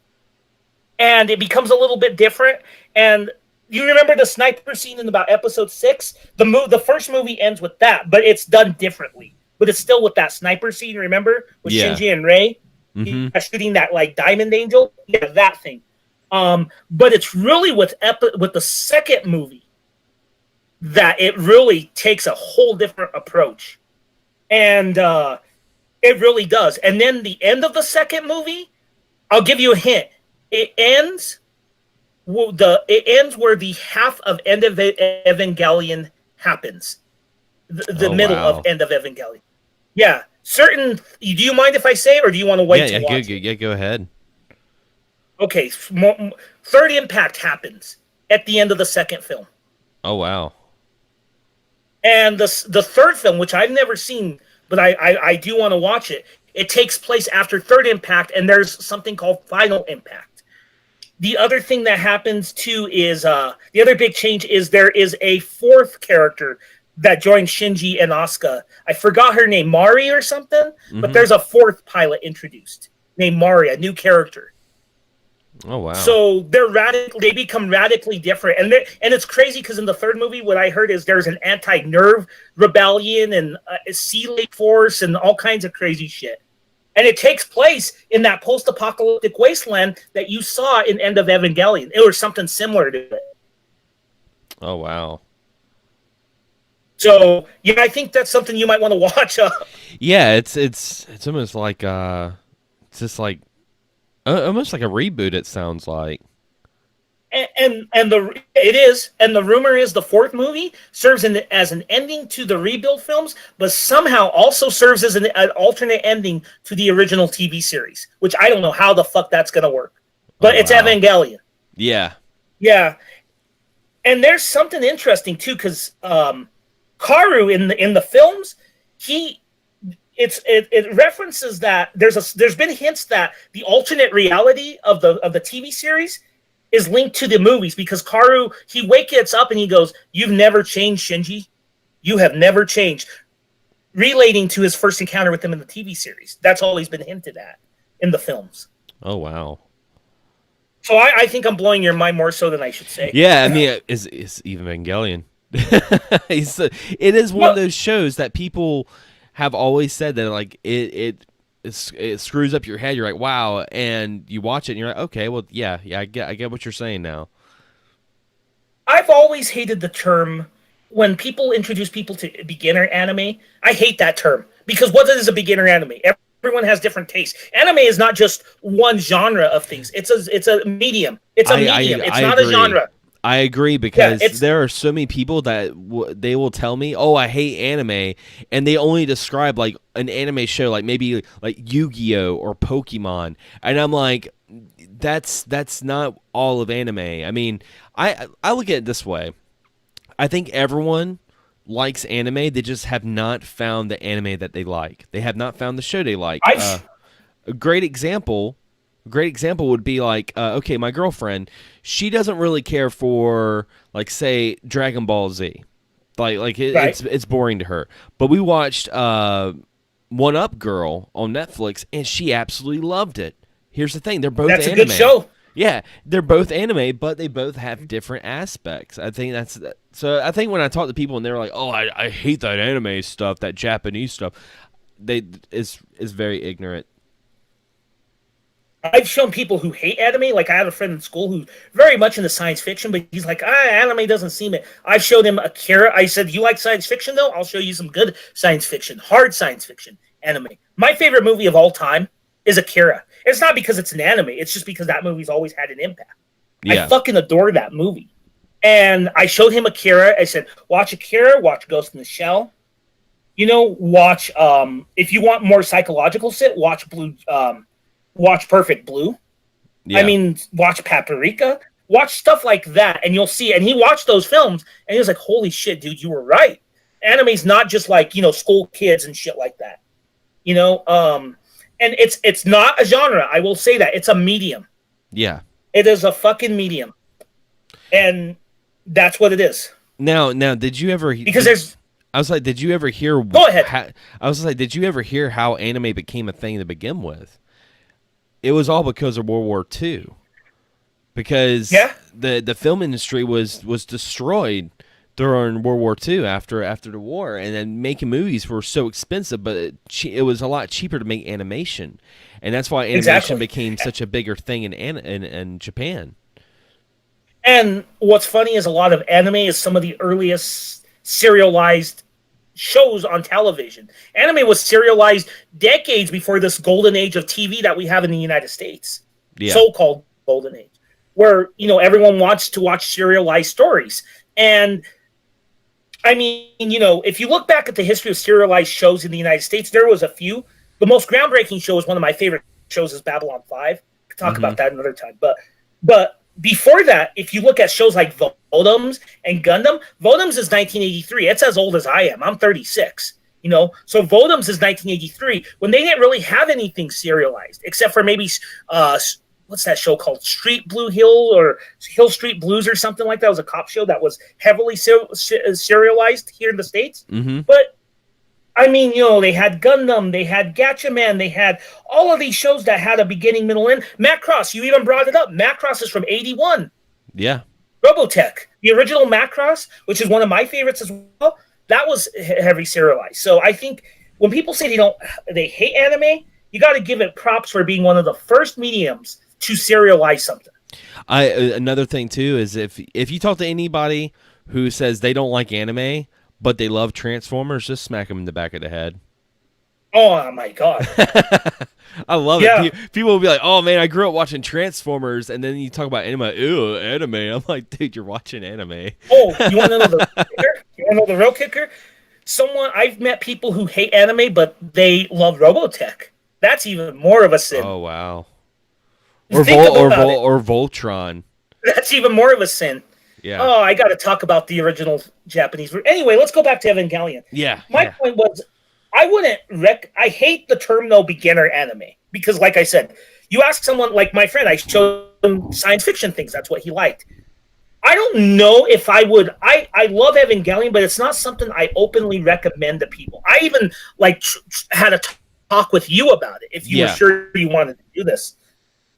And it becomes a little bit different. And you remember the sniper scene in about episode 6? The first movie ends with that, but it's done differently. But it's still with that sniper scene, remember? With Shinji and Rei. Mm-hmm. shooting that like diamond angel. Yeah, that thing. But it's really with the second movie that it really takes a whole different approach, and it really does. And then the end of the second movie, I'll give you a hint. It ends. It ends where the half of End of Evangelion happens. The Oh middle of wow. End of Evangelion. Yeah. Certain. Do you mind if I say it, or do you want to wait Yeah, to yeah, watch it? yeah. Go ahead. Okay. Third impact happens at the end of the second film. Oh wow. And the third film, which I've never seen, but I do want to watch it, it takes place after Third Impact, and there's something called Final Impact. The other thing that happens too is the other big change is there is a fourth character that joins Shinji and Asuka. I forgot her name, Mari or something, but there's a fourth pilot introduced named Mari, a new character. Oh wow. So they become radically different, and it's crazy because in the third movie, what I heard is there's an anti-nerve rebellion and a sea lake force and all kinds of crazy shit, and it takes place in that post-apocalyptic wasteland that you saw in End of Evangelion. It was something similar to it. Oh wow. So yeah, I think that's something you might want to watch. Yeah, it's almost like it's just like almost like a reboot. It sounds like. And the rumor is the fourth movie serves as an ending to the rebuild films, but somehow also serves as an alternate ending to the original TV series, which I don't know how the fuck that's gonna work. But it's wow. Evangelion. Yeah. Yeah, and there's something interesting too, because Karu in the films, it references that there's been hints that the alternate reality of the TV series is linked to the movies, because Karu, he wakes up and he goes, "You've never changed, Shinji. You have never changed," relating to his first encounter with him in the TV series. That's always been hinted at in the films. Oh wow. So I think I'm blowing your mind more so than I should say. Yeah, I mean, it's Evangelion. It is one of those shows that people have always said that like it screws up your head. You're like, wow, and you watch it and you're like, okay, well, yeah, I get what you're saying now. I've always hated the term when people introduce people to beginner anime. I hate that term, because what is a beginner anime? Everyone has different tastes. Anime is not just one genre of things. It's a medium. It's a medium. It's not agree. A genre. I agree, because there are so many people that they will tell me, "Oh, I hate anime," and they only describe like an anime show, like maybe like Yu-Gi-Oh or Pokemon, and I'm like, that's not all of anime. I mean, I look at it this way. I think everyone likes anime. They just have not found the anime that they like. They have not found the show they like. A great example would be like, okay, my girlfriend, she doesn't really care for, like, say, Dragon Ball Z. Like it's boring to her. But we watched One Up Girl on Netflix, and she absolutely loved it. Here's the thing. They're both anime. That's a good show. Yeah, they're both anime, but they both have different aspects. I think so. I think when I talk to people and they're like, "Oh, I hate that anime stuff, that Japanese stuff," is very ignorant. I've shown people who hate anime, like I have a friend in school who's very much into science fiction, but he's like, anime doesn't seem it. I've showed him Akira. I said, "You like science fiction, though? I'll show you some good science fiction, hard science fiction anime." My favorite movie of all time is Akira. It's not because it's an anime. It's just because that movie's always had an impact. Yeah. I fucking adore that movie. And I showed him Akira. I said, "Watch Akira, watch Ghost in the Shell. Watch, if you want more psychological shit, watch watch Perfect Blue. Yeah. I mean, watch Paprika. Watch stuff like that, and you'll see." And he watched those films, and he was like, "Holy shit, dude, you were right. Anime's not just like, school kids and shit like that. And it's not a genre. I will say that. It's a medium. Yeah. It is a fucking medium. And that's what it is. Now, did you ever? Because there's. I was like, did you ever hear? Go ahead. I was like, did you ever hear how anime became a thing to begin with? It was all because of World War II. Because the film industry was destroyed during World War II after the war, and then making movies were so expensive, but it was a lot cheaper to make animation, and that's why animation Exactly. became such a bigger thing in Japan. And what's funny is a lot of anime is some of the earliest serialized shows on television. Anime was serialized decades before this golden age of TV that we have in the United States, Yeah. so-called golden age, where everyone wants to watch serialized stories. And I mean, if you look back at the history of serialized shows in the United States, there was a few. The most groundbreaking show is one of my favorite shows is Babylon 5. We could talk Mm-hmm. about that another time. But before that, if you look at shows like Votoms and Gundam, Votoms is 1983. It's as old as I am. I'm 36. So Votoms is 1983 when they didn't really have anything serialized except for maybe what's that show called? Street Blue Hill or Hill Street Blues or something like that. It was a cop show that was heavily serialized here in the States. Mm-hmm. But I mean, they had Gundam, they had Gatchaman, they had all of these shows that had a beginning, middle, end. Macross, you even brought it up. Macross is from 81. Yeah. Robotech, the original Macross, which is one of my favorites as well, that was heavy serialized. So I think when people say they hate anime, you got to give it props for being one of the first mediums to serialize something. Another thing too is if you talk to anybody who says they don't like anime but they love Transformers, just smack them in the back of the head. Oh my god! I love Yeah. it. People will be like, "Oh man, I grew up watching Transformers," and then you talk about anime. Ew, anime. I'm like, dude, you're watching anime. Oh, you want to know the kicker? You want to know the real kicker? I've met people who hate anime but they love Robotech. That's even more of a sin. Oh wow. Or Think about it. or Voltron. That's even more of a sin. Yeah. Oh, I got to talk about the original Japanese. Anyway, let's go back to Evangelion. Yeah. My point was, I hate the term though beginner anime because, like I said, you ask someone like my friend, I showed him science fiction things. That's what he liked. I don't know if I would. I love Evangelion, but it's not something I openly recommend to people. I even had a talk with you about it if you were sure you wanted to do this,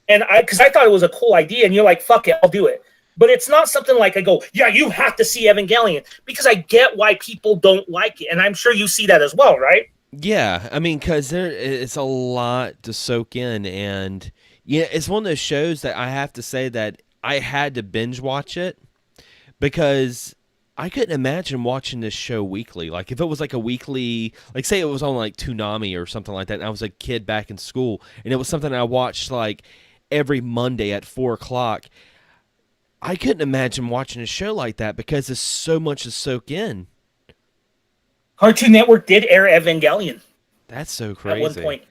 and because I thought it was a cool idea, and you're like, "Fuck it, I'll do it." But it's not something like I go, yeah, you have to see Evangelion because I get why people don't like it, and I'm sure you see that as well, right? Yeah, I mean, because it's a lot to soak in, and yeah, it's one of those shows that I have to say that I had to binge watch it because I couldn't imagine watching this show weekly. Like if it was like a weekly, like say it was on like Toonami or something like that, and I was a kid back in school, and it was something I watched like every Monday at 4:00. I couldn't imagine watching a show like that because there's so much to soak in. Cartoon Network did air Evangelion That's so crazy. at one point.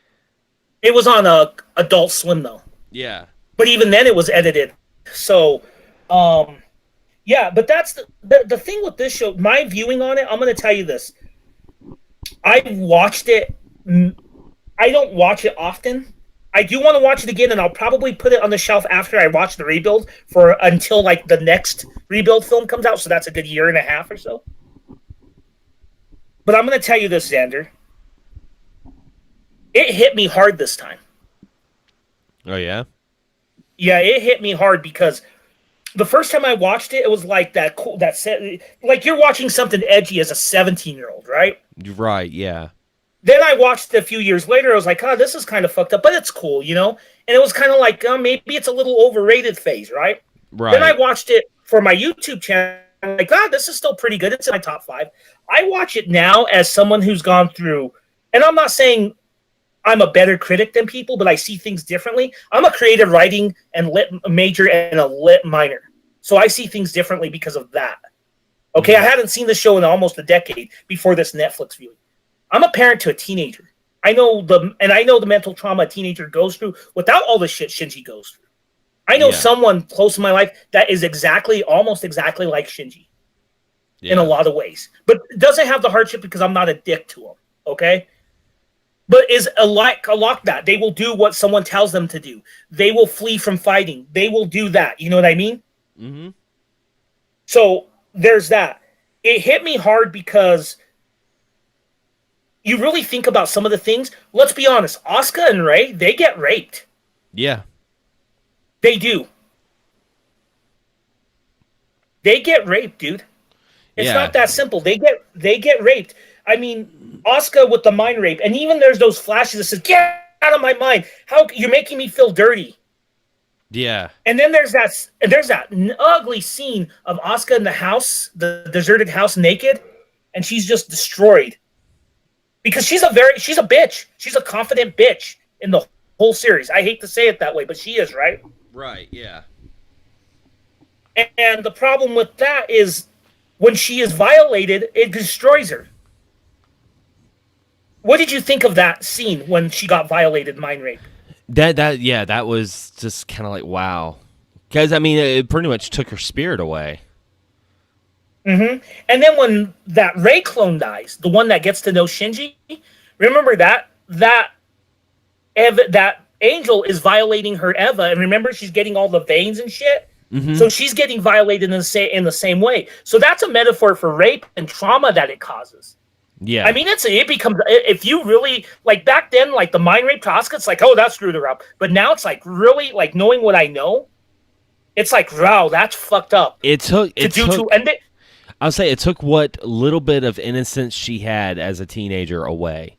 It was on Adult Swim though, Yeah. but even then it was edited. So, yeah. But that's the thing with this show. My viewing on it, I'm going to tell you this. I've watched it. I don't watch it often. I do want to watch it again, and I'll probably put it on the shelf after I watch the rebuild until like the next rebuild film comes out. So that's a good year and a half or so. But I'm going to tell you this, Xander. It hit me hard this time. Oh yeah. Yeah, it hit me hard because the first time I watched it, it was like that cool. Like you're watching something edgy as a 17-year-old, right? Right. Yeah. Then I watched it a few years later. I was like, oh, this is kind of fucked up, but it's cool, And it was kind of like, maybe it's a little overrated phase, right? Right. Then I watched it for my YouTube channel. I'm like, God, this is still pretty good. It's in my top 5. I watch it now as someone who's gone through, and I'm not saying I'm a better critic than people, but I see things differently. I'm a creative writing and lit major and a lit minor. So I see things differently because of that. Okay, I hadn't seen the show in almost a decade before this Netflix viewing. I'm a parent to a teenager. I know the mental trauma a teenager goes through without all the shit Shinji goes through. I know someone close to my life that is almost exactly like Shinji in a lot of ways, but doesn't have the hardship because I'm not a dick to him. Okay, but is a lot that they will do what someone tells them to do. They will flee from fighting. They will do that. You know what I mean? Mm-hmm. So there's that. It hit me hard because you really think about some of the things. Let's be honest. Asuka and Rei, they get raped. Yeah. They do. They get raped, dude. It's Yeah. not that simple. They get raped. I mean, Asuka with the mind rape, and even there's those flashes that says, "Get out of my mind! How you're making me feel dirty." Yeah. And then there's that ugly scene of Asuka in the house, the deserted house, naked, and she's just destroyed because she's a bitch. She's a confident bitch in the whole series. I hate to say it that way, but she is, right? Right. Yeah. And the problem with that is when she is violated, it destroys her. What did you think of that scene when she got violated, mind rape? That was just kind of like wow, because I mean it pretty much took her spirit away. And then when that Rey clone dies, the one that gets to know Shinji, remember that Angel is violating her Eva, and remember she's getting all the veins and shit. So she's getting violated in the same way. So that's a metaphor for rape and trauma that it causes. Yeah. I mean, it becomes, if you really, like back then, like the mind rape to Asuka, it's like, oh, that screwed her up. But now it's like really, like knowing what I know, it's like, wow, that's fucked up. I'll say it took what little bit of innocence she had as a teenager away.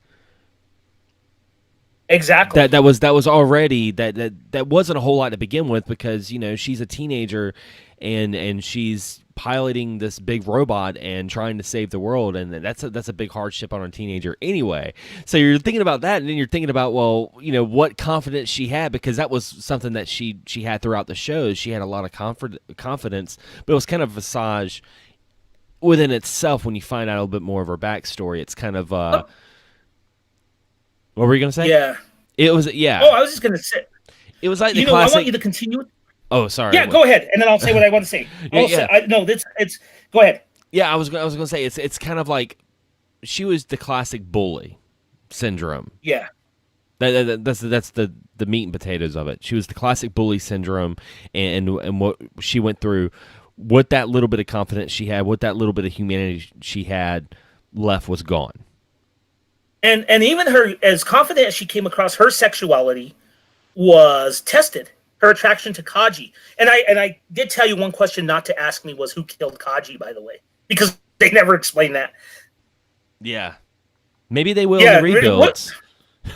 Exactly. That was already that wasn't a whole lot to begin with, because she's a teenager and she's piloting this big robot and trying to save the world, and that's a big hardship on a teenager anyway. So you're thinking about that, and then you're thinking about, well, what confidence she had, because that was something that she had throughout the shows. She had a lot of confidence, but it was kind of a visage within itself when you find out a little bit more of her backstory. It's kind of what were you gonna say? Yeah. It was, yeah. Oh, I was just gonna say. It was like the I classic. want you to continue. Oh, sorry. Yeah, go ahead, and then I'll say what I want to say. It's go ahead. Yeah, I was gonna say it's kind of like she was the classic bully syndrome. Yeah. That's the meat and potatoes of it. She was the classic bully syndrome, and what she went through, what that little bit of confidence she had, what that little bit of humanity she had left was gone. And even her, as confident as she came across, her sexuality was tested. Her attraction to Kaji. And I did tell you one question not to ask me was who killed Kaji, by the way, because they never explained that. Yeah, maybe they will in the rebuilds.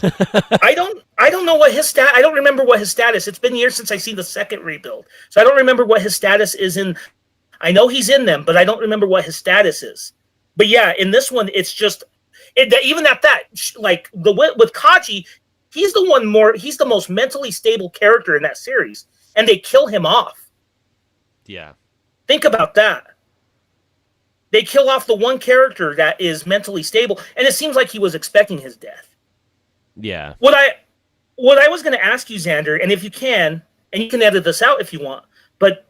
I don't know what his I don't remember what his status. It's been years since I've seen the second rebuild, so I don't remember what his status is in. I know he's in them, but I don't remember what his status is. But yeah, in this one, it's just even at that, like with Kaji, he's the most mentally stable character in that series, and they kill him off. Yeah, think about that. They kill off the one character that is mentally stable, and it seems like he was expecting his death. Yeah. What I was going to ask you, Xander, and if you can, and you can edit this out if you want, but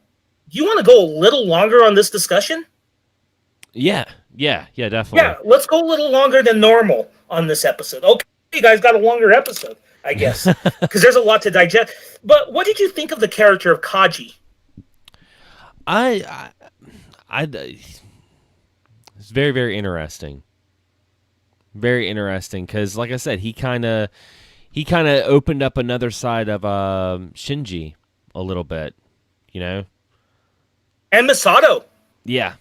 do you want to go a little longer on this discussion? Yeah, definitely. Yeah, let's go a little longer than normal on this episode. Okay, you guys got a longer episode, I guess, because there's a lot to digest. But what did you think of the character of Kaji? It's very, very interesting. Very interesting, because, like I said, he kind of opened up another side of Shinji a little bit, And Masato. Yeah.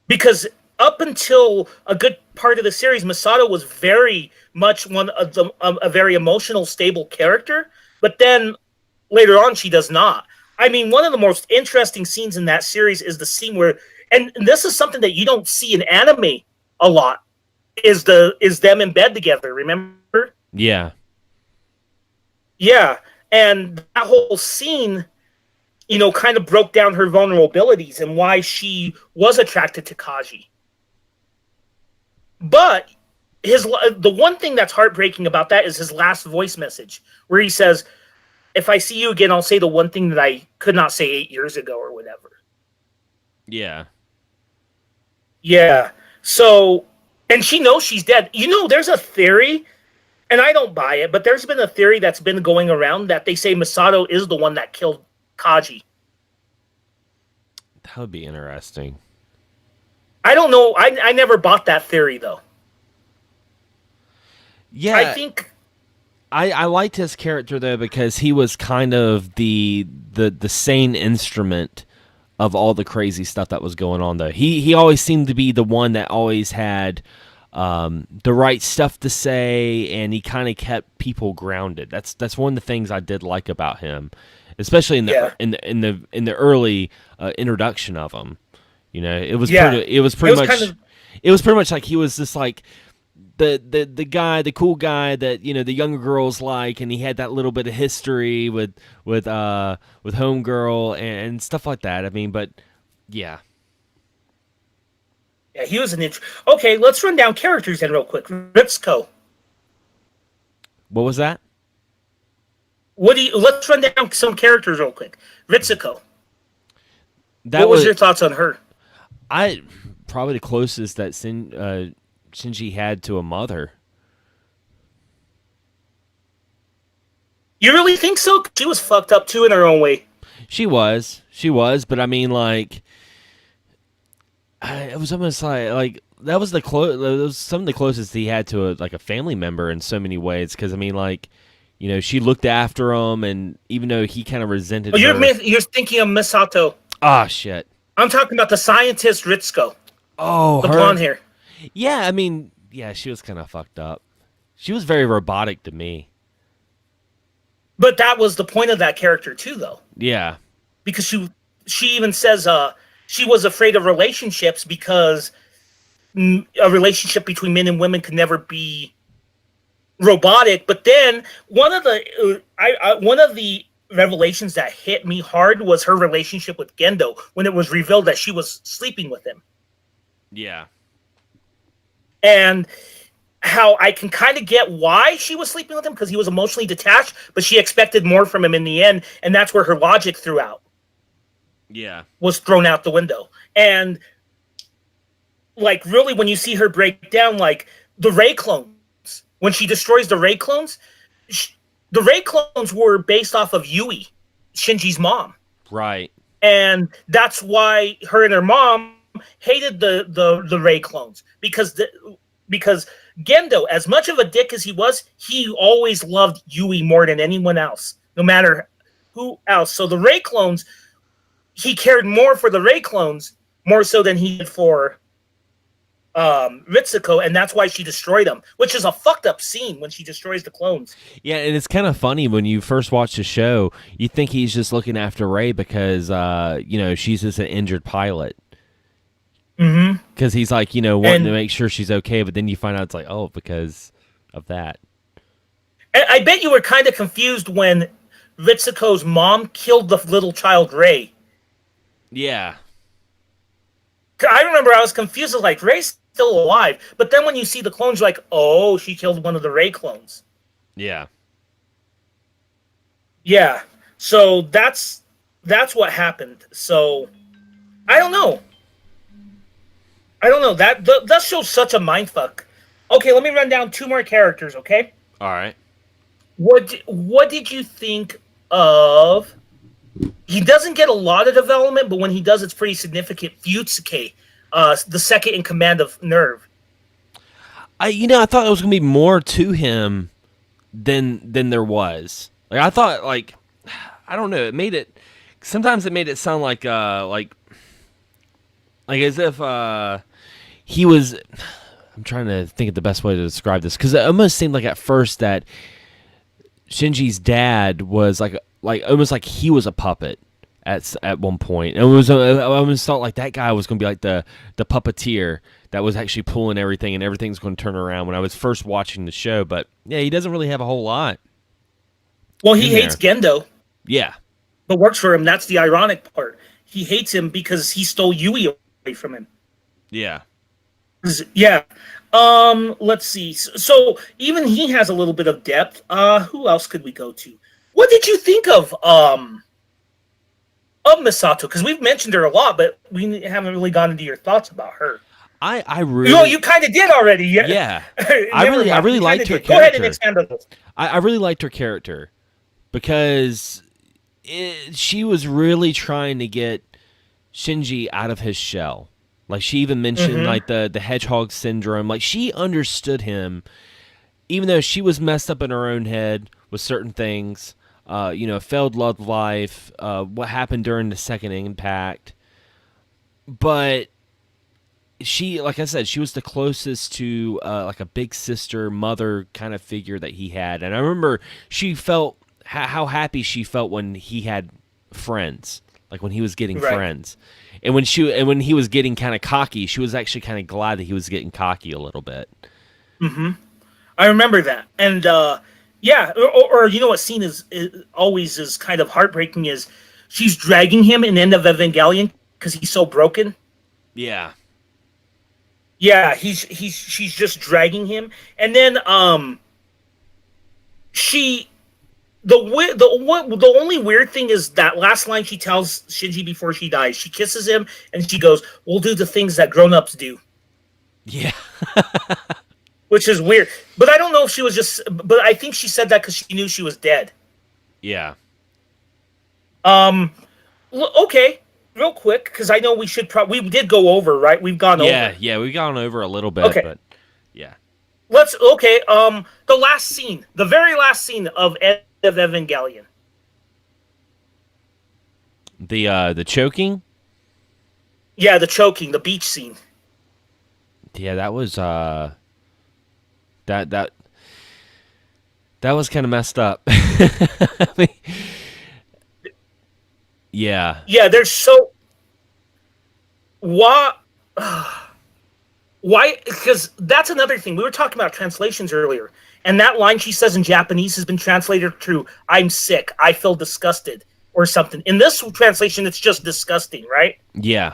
Because up until a good part of the series, Masato was very much a very emotional, stable character. But then later on, she does not. I mean, one of the most interesting scenes in that series is the scene where, and this is something that you don't see in anime a lot, is them in bed together. Remember? Yeah. Yeah, and that whole scene, kind of broke down her vulnerabilities and why she was attracted to Kaji. But the one thing that's heartbreaking about that is his last voice message, where he says, "If I see you again, I'll say the one thing that I could not say 8 years ago," or whatever. Yeah. Yeah. So, and she knows she's dead. There's a theory, and I don't buy it, but there's been a theory that's been going around that they say Masato is the one that killed Kaji. That would be interesting. I don't know. I never bought that theory, though. Yeah. I think I liked his character, though, because he was kind of the sane instrument of all the crazy stuff that was going on, though. He always seemed to be the one that always had the right stuff to say, and he kind of kept people grounded. That's one of the things I did like about him, especially in the Yeah. in the early introduction of him. You know, it was Yeah. it was It pretty was much kind of it was pretty much like he was just like the guy, the cool guy that, you know, the younger girls like, and he had that little bit of history with Homegirl and stuff like that. I mean, but yeah. yeah, he was an Okay, let's run down characters then real quick. Ritsuko. What was that? Let's run down some characters real quick. Ritsuko. That What was your thoughts on her? I probably the closest that Shinji had to a mother. You really think so? She was fucked up too in her own way. She was, but I mean, like, it was almost like that was that was some of the closest he had to a family member in so many ways. Because I mean, like, you know, she looked after him, and even though he kind of resented Oh, her. you're thinking of Misato. Ah, shit. I'm talking about the scientist Ritsuko, Oh, the her. blonde hair. Yeah, I mean, yeah, she was kind of fucked up. She was very robotic to me. But that was the point of that character too, though, Yeah. because she even says she was afraid of relationships because a relationship between men and women could never be robotic. But then one of the revelations that hit me hard was her relationship with Gendo when it was revealed that she was sleeping with him. Yeah. And how I can kind of get why she was sleeping with him, because he was emotionally detached, but she expected more from him in the end, and that's where her logic Yeah. was thrown out the window. And like, really, when you see her break down, like the Ray clones, when she destroys the Ray clones, the Ray clones were based off of Yui, Shinji's mom. Right. And that's why her and her mom hated the Ray clones, because Gendo, as much of a dick as he always loved Yui more than anyone else, no matter who else. So the Ray clones, he cared more for the Ray clones more so than he did for Ritsuko, and that's why she destroyed them, which is a fucked up scene when she destroys the clones. Yeah, and it's kind of funny when you first watch the show. You think he's just looking after Ray because, you know, she's just an injured pilot. Mm-hmm. Because he's like, you know, wanting to make sure she's okay, but then you find out it's like, oh, because of that. And I bet you were kind of confused when Ritsuko's mom killed the little child Ray. Yeah. I remember I was confused. I was like, Ray's still alive. But then when you see the clones, you're like, oh, she killed one of the Ray clones. Yeah. Yeah. So that's what happened. So I don't know. That show's such a mindfuck. Okay, let me run down two more characters, okay? All right. What did you think of... He doesn't get a lot of development, but when he does, it's pretty significant. Futsuke, the second in command of Nerve. I thought there was gonna be more to him than there was. Like, I thought, like, I don't know. Sometimes it made it sound like as if he was. I'm trying to think of the best way to describe this, because it almost seemed like at first that Shinji's dad was like almost like he was a puppet at one point. And I almost thought like that guy was going to be like the puppeteer that was actually pulling everything, and everything's going to turn around when I was first watching the show. But yeah, he doesn't really have a whole lot. Well, he hates Gendo. Yeah. But works for him. That's the ironic part. He hates him because he stole Yui away from him. Yeah. Yeah. Let's see. So even he has a little bit of depth. Who else could we go to? What did you think of Misato? Because we've mentioned her a lot, but we haven't really gone into your thoughts about her. I really... you kind of did already. Yeah. I really liked her character. Go ahead and expand on this. I really liked her character because she was really trying to get Shinji out of his shell. Like, she even mentioned like the hedgehog syndrome. Like, she understood him, even though she was messed up in her own head with certain things. Failed love life. What happened during the second impact. but she, like I said, she was the closest to like a big sister, mother kind of figure that he had, and I remember she felt how happy she felt when he had friends, like when he was getting Right. friends, and when he was getting kind of cocky, she was actually kind of glad that he was getting cocky a little bit. I remember that. And yeah, or you know what scene is always is kind of heartbreaking is she's dragging him in the end of Evangelion because he's so broken. Yeah, Yeah, she's just dragging him, and then she the only weird thing is that last line she tells Shinji before she dies. She kisses him and she goes, "We'll do the things that grown-ups do," yeah, which is weird. But I don't know if she was just. But I think she said that because she knew she was dead. yeah, Um, okay, real quick because I know we should probably we did go over, right? We've gone over. yeah. We've gone over a little bit, Okay, but yeah, let's okay. The last scene, the very last scene of End of Evangelion. the choking. Yeah, the choking, the beach scene. Yeah, that was that that that was kind of messed up. I mean, yeah, Yeah, there's so why why because that's another thing we were talking about translations earlier, and that line she says in Japanese has been translated to "I'm sick, I feel disgusted" or something. In this translation, it's just disgusting, right? yeah,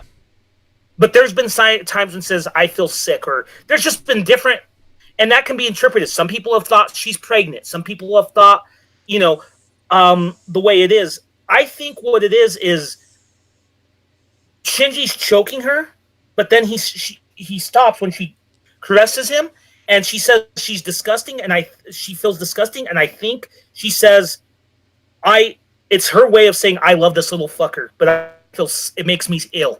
But there's been times when it says "I feel sick," or there's just been different, and that can be interpreted. Some people have thought she's pregnant. Some people have thought, you know, the way it is. I think what it is Shinji's choking her, but then he stops when she caresses him, and she says she's disgusting, and she feels disgusting, and I think she says I. It's her way of saying I love this little fucker, but I feel it makes me ill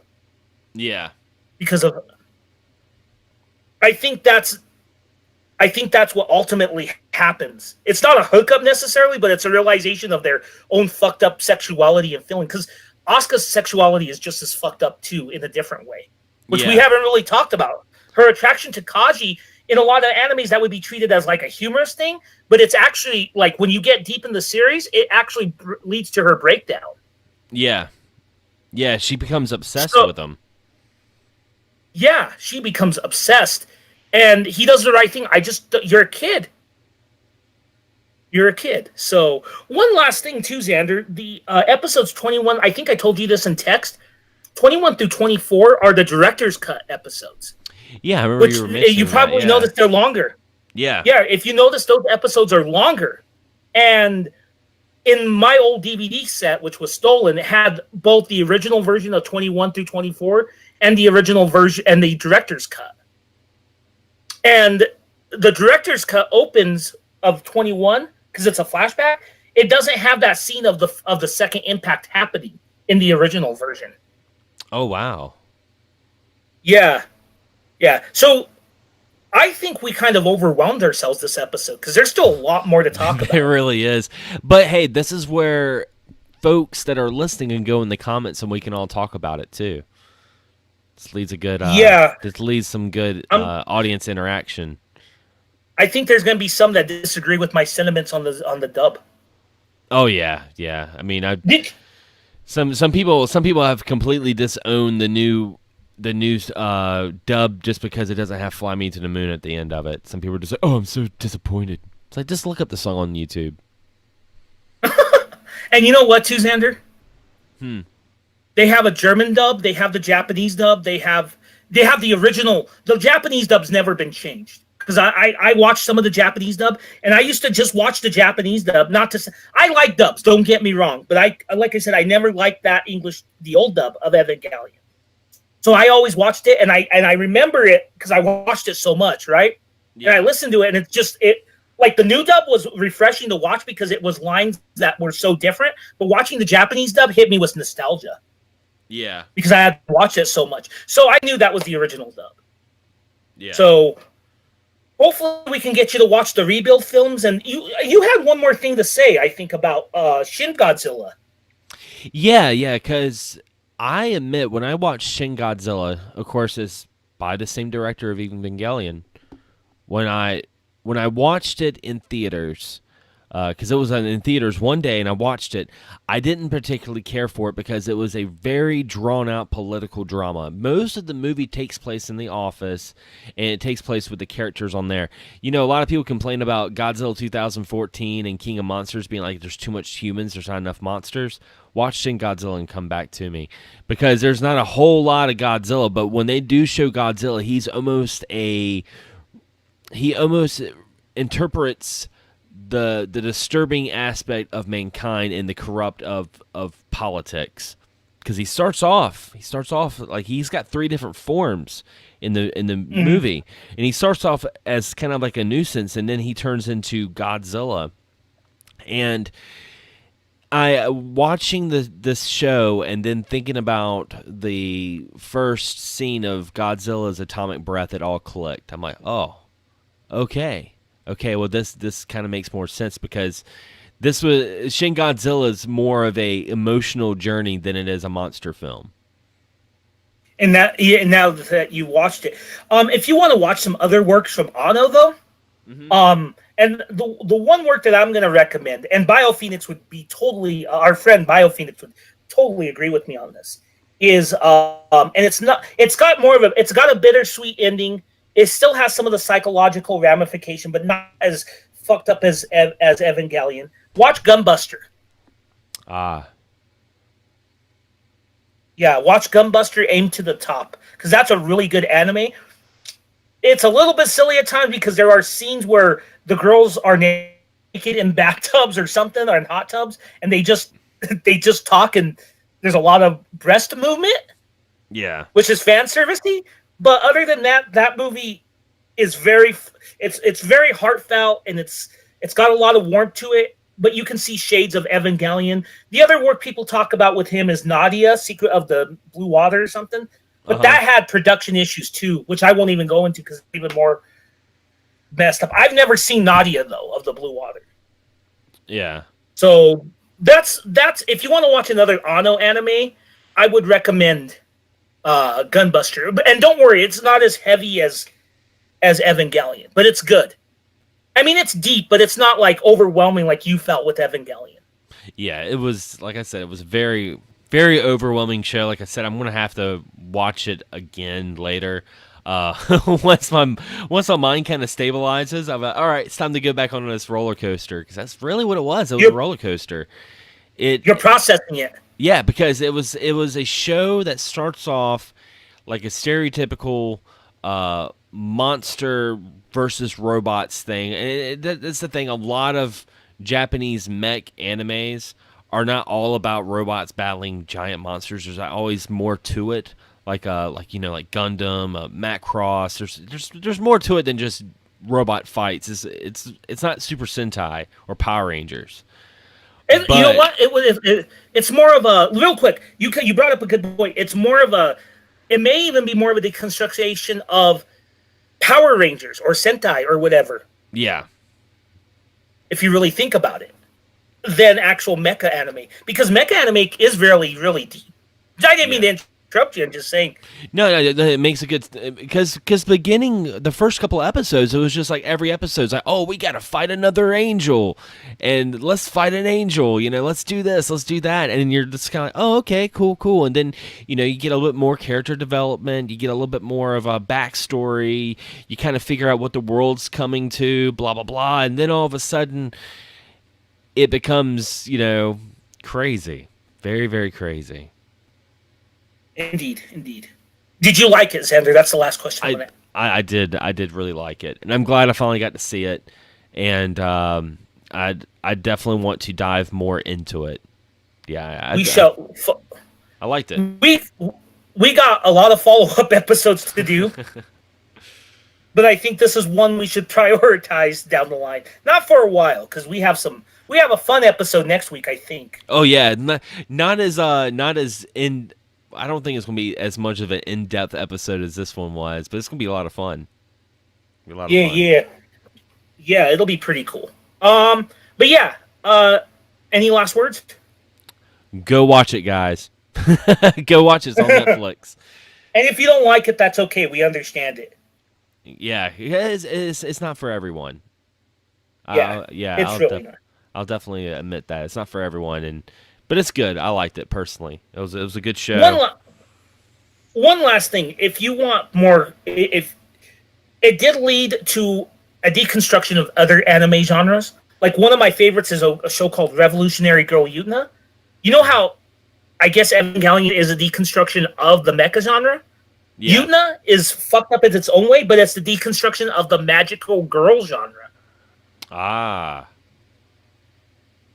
yeah, because of. I think that's. I think that's what ultimately happens. It's not a hookup necessarily, but it's a realization of their own fucked up sexuality and feeling. Because Asuka's sexuality is just as fucked up too, in a different way, which we yeah, haven't really talked about. Her attraction to Kaji in a lot of animes that would be treated as like a humorous thing, but it's actually like when you get deep in the series, it actually leads to her breakdown. yeah, yeah. She becomes obsessed So with him. yeah, she becomes obsessed, and he does the right thing. You're a kid. You're a kid. So one last thing too, Xander. The episodes 21. I think I told you this in text. 21 through 24 are the director's cut episodes, Yeah, I remember which you were you mentioning that. probably Yeah, noticed they're longer. yeah, Yeah, if you notice, those episodes are longer. And in my old DVD set, which was stolen, it had both the original version of 21 through 24 and the original version and the director's cut. And the director's cut opens of 21 because it's a flashback. It doesn't have that scene of the second impact happening in the original version. Oh wow. Yeah, yeah. So I think we kind of overwhelmed ourselves this episode because there's still a lot more to talk It about. really is. But hey, this is where folks that are listening can go in the comments and we can all talk about it too. This leads a good Yeah, this leads some good I'm. audience interaction. I think there's going to be some that disagree with my sentiments on the dub. Oh yeah, yeah. I mean, Did some people have completely disowned the new dub just because it doesn't have "Fly Me to the Moon" at the end of it. Some people are just like, "Oh, I'm so disappointed." It's like, just look up the song on YouTube. and you know what, too, Xander? Hmm. They have a German dub. They have the Japanese dub. They have the original. The Japanese dub's never been changed because I watched some of the Japanese dub, and I used to just watch the Japanese dub. Not to say I like dubs. Don't get me wrong, but I like I said I never liked that English, the old dub of Evangelion. So I always watched it, and I remember it because I watched it so much, right? And I Yeah. listened to it, and it's just it. Like the new dub was refreshing to watch because it was lines that were so different. But watching the Japanese dub hit me with nostalgia Yeah. because I had watched it so much. So I knew that was the original dub. Yeah. So hopefully we can get you to watch the rebuild films. And you had one more thing to say, I think, about Shin Godzilla. Yeah, yeah, because I admit, when I watched Shin Godzilla, of course, it's by the same director of Evangelion. When I watched it in theaters, because it was in theaters one day, and I watched it, I didn't particularly care for it because it was a very drawn out political drama. Most of the movie takes place in the office, and it takes place with the characters on there. You know, a lot of people complain about Godzilla 2014 and King of Monsters being like, there's too much humans, there's not enough monsters. Watch Shin Godzilla and come back to me, because there's not a whole lot of Godzilla, but when they do show Godzilla, he almost interprets the disturbing aspect of mankind and the corrupt of politics, because he starts off like he's got three different forms in the movie, and he starts off as kind of like a nuisance, and then he turns into Godzilla. And I watching this show and then thinking about the first scene of Godzilla's atomic breath, it all clicked. I'm like, oh, okay, well, this kind of makes more sense, because this was Shin Godzilla is more of a emotional journey than it is a monster film. And that, yeah, now that you watched it, if you want to watch some other works from Anno, though, and the one work that I'm going to recommend, and BioPhoenix would be totally, our friend BioPhoenix would totally agree with me on this, is and it's got a bittersweet ending. It still has some of the psychological ramification, but not as fucked up as Evangelion. Watch Gunbuster. Yeah, watch Gunbuster Aim to the Top, because that's a really good anime. It's a little bit silly at times because there are scenes where the girls are naked in bathtubs or something, or in hot tubs, and they just talk, and there's a lot of breast movement. Yeah, which is fan servicey. But other than that, that movie is very heartfelt, and it's got a lot of warmth to it. But you can see shades of Evangelion. The other work people talk about with him is Nadia, Secret of the Blue Water or something. But that had production issues too, which I won't even go into because it's even more messed up. I've never seen Nadia, though, of the Blue Water. Yeah. So that's if you want to watch another Anno anime, I would recommend Gunbuster. And don't worry, it's not as heavy as Evangelion, but it's good. I mean, it's deep, but it's not like overwhelming like you felt with Evangelion. Yeah, it was, like I said, it was very, very overwhelming show. Like I said, I'm gonna have to watch it again later. Once my mind kind of stabilizes, I'm like, all right, it's time to go back on this roller coaster, because that's really what it was. It was a roller coaster. You're processing it. Yeah, because it was a show that starts off like a stereotypical monster versus robots thing. And that's the thing. A lot of Japanese mech animes are not all about robots battling giant monsters. There's always more to it. Like like Gundam, Macross. There's more to it than just robot fights. It's not Super Sentai or Power Rangers. And you know what? It's more of a, real quick. You brought up a good point. It's more of a. It may even be more of a deconstruction of Power Rangers or Sentai or whatever. Yeah. If you really think about it, than actual mecha anime, because mecha anime is really, really deep. I didn't mean to interrupt you. I'm just saying. No, it makes a good, because beginning the first couple of episodes, it was just like every episode's like, oh, we gotta fight another angel, and let's fight an angel. Let's do this, let's do that, and you're just kind of like, oh, okay, cool, and then you get a little bit more character development, you get a little bit more of a backstory, you kind of figure out what the world's coming to, blah blah blah, and then all of a sudden, it becomes crazy, very very crazy. Indeed. Did you like it, Xander? That's the last question. I did really like it, and I'm glad I finally got to see it. And I definitely want to dive more into it. Yeah, I liked it. We got a lot of follow-up episodes to do, but I think this is one we should prioritize down the line. Not for a while, because we have a fun episode next week, I think. Oh yeah, not as in. I don't think it's going to be as much of an in-depth episode as this one was, but it's going to be a lot of fun. Yeah, it'll be pretty cool. But yeah, any last words? Go watch it, guys. Go watch it. It's on Netflix. And if you don't like it, that's okay. We understand it. Yeah, it's not for everyone. Yeah, Yeah, it's really not. I'll definitely admit that it's not for everyone, but it's good. I liked it personally. It was a good One show. la- one last thing, if you want more, if it did lead to a deconstruction of other anime genres. Like one of my favorites is a show called Revolutionary Girl Utena. You know how I guess Evangelion is a deconstruction of the mecha genre? Yeah. Utena is fucked up in its own way, but it's the deconstruction of the magical girl genre. Ah.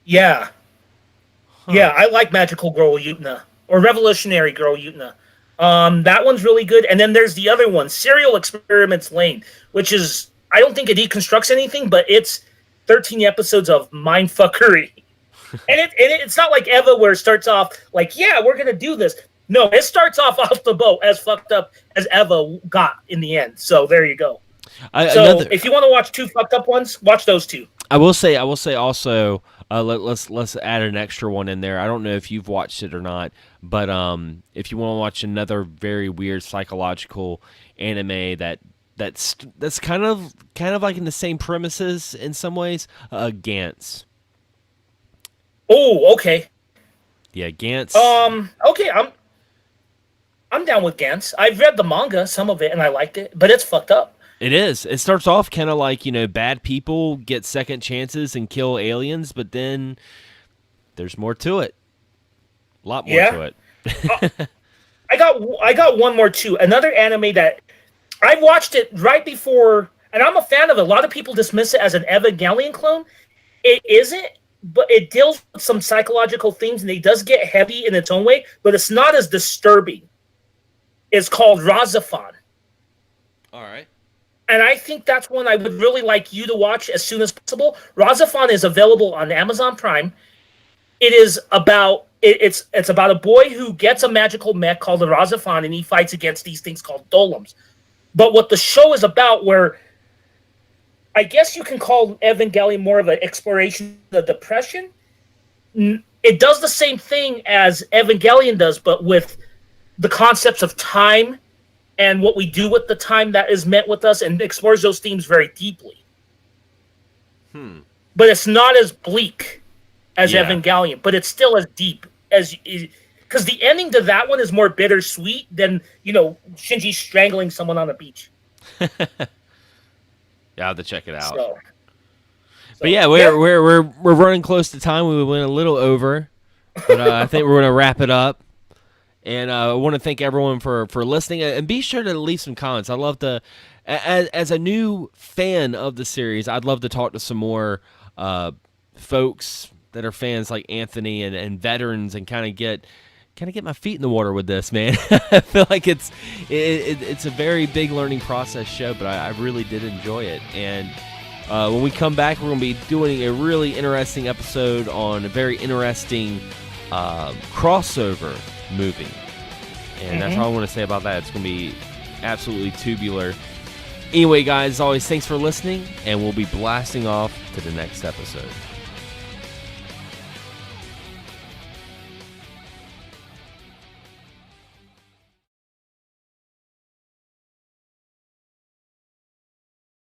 Yeah. Huh. Yeah, I like Magical Girl Utena or Revolutionary Girl Utena. That one's really good. And then there's the other one, Serial Experiments Lane, which is I don't think it deconstructs anything, but it's 13 episodes of mindfuckery. And it's not like Eva where it starts off like, yeah, we're gonna do this. No, it starts off the boat as fucked up as Eva got in the end. So there you go. If you want to watch two fucked up ones, watch those two. I will say also. Let's add an extra one in there. I don't know if you've watched it or not, but if you want to watch another very weird psychological anime that's kind of like in the same premises in some ways, Gantz. Oh, okay. Yeah, Gantz. Okay, I'm down with Gantz. I've read the manga, some of it, and I liked it, but it's fucked up. It is. It starts off kind of like, bad people get second chances and kill aliens, but then there's more to it. A lot more to it. I got one more too. Another anime that I watched it right before, and I'm a fan of it. A lot of people dismiss it as an Evangelion clone. It isn't, but it deals with some psychological themes, and it does get heavy in its own way, but it's not as disturbing. It's called Razafan. All right. And I think that's one I would really like you to watch as soon as possible. Razafan is available on Amazon Prime. It is about it's about a boy who gets a magical mech called the Razafan, and he fights against these things called Dolems. But what the show is about, where I guess you can call Evangelion more of an exploration of depression. It does the same thing as Evangelion does, but with the concepts of time and what we do with the time that is met with us, and explores those themes very deeply. But it's not as bleak as Evangelion, but it's still as deep as, because the ending to that one is more bittersweet than Shinji strangling someone on the beach. Yeah, I'll have to check it out. But yeah, we're running close to time. We went a little over, but I think we're going to wrap it up. And I want to thank everyone for listening, and be sure to leave some comments. I'd love to, as a new fan of the series, I'd love to talk to some more folks that are fans like Anthony and veterans, and kind of get my feet in the water with this, man. I feel like it's a very big learning process show, but I really did enjoy it. And when we come back, we're going to be doing a really interesting episode on a very interesting crossover movie, and that's all I want to say about that. It's going to be absolutely tubular. Anyway, guys, as always, thanks for listening, and we'll be blasting off to the next episode.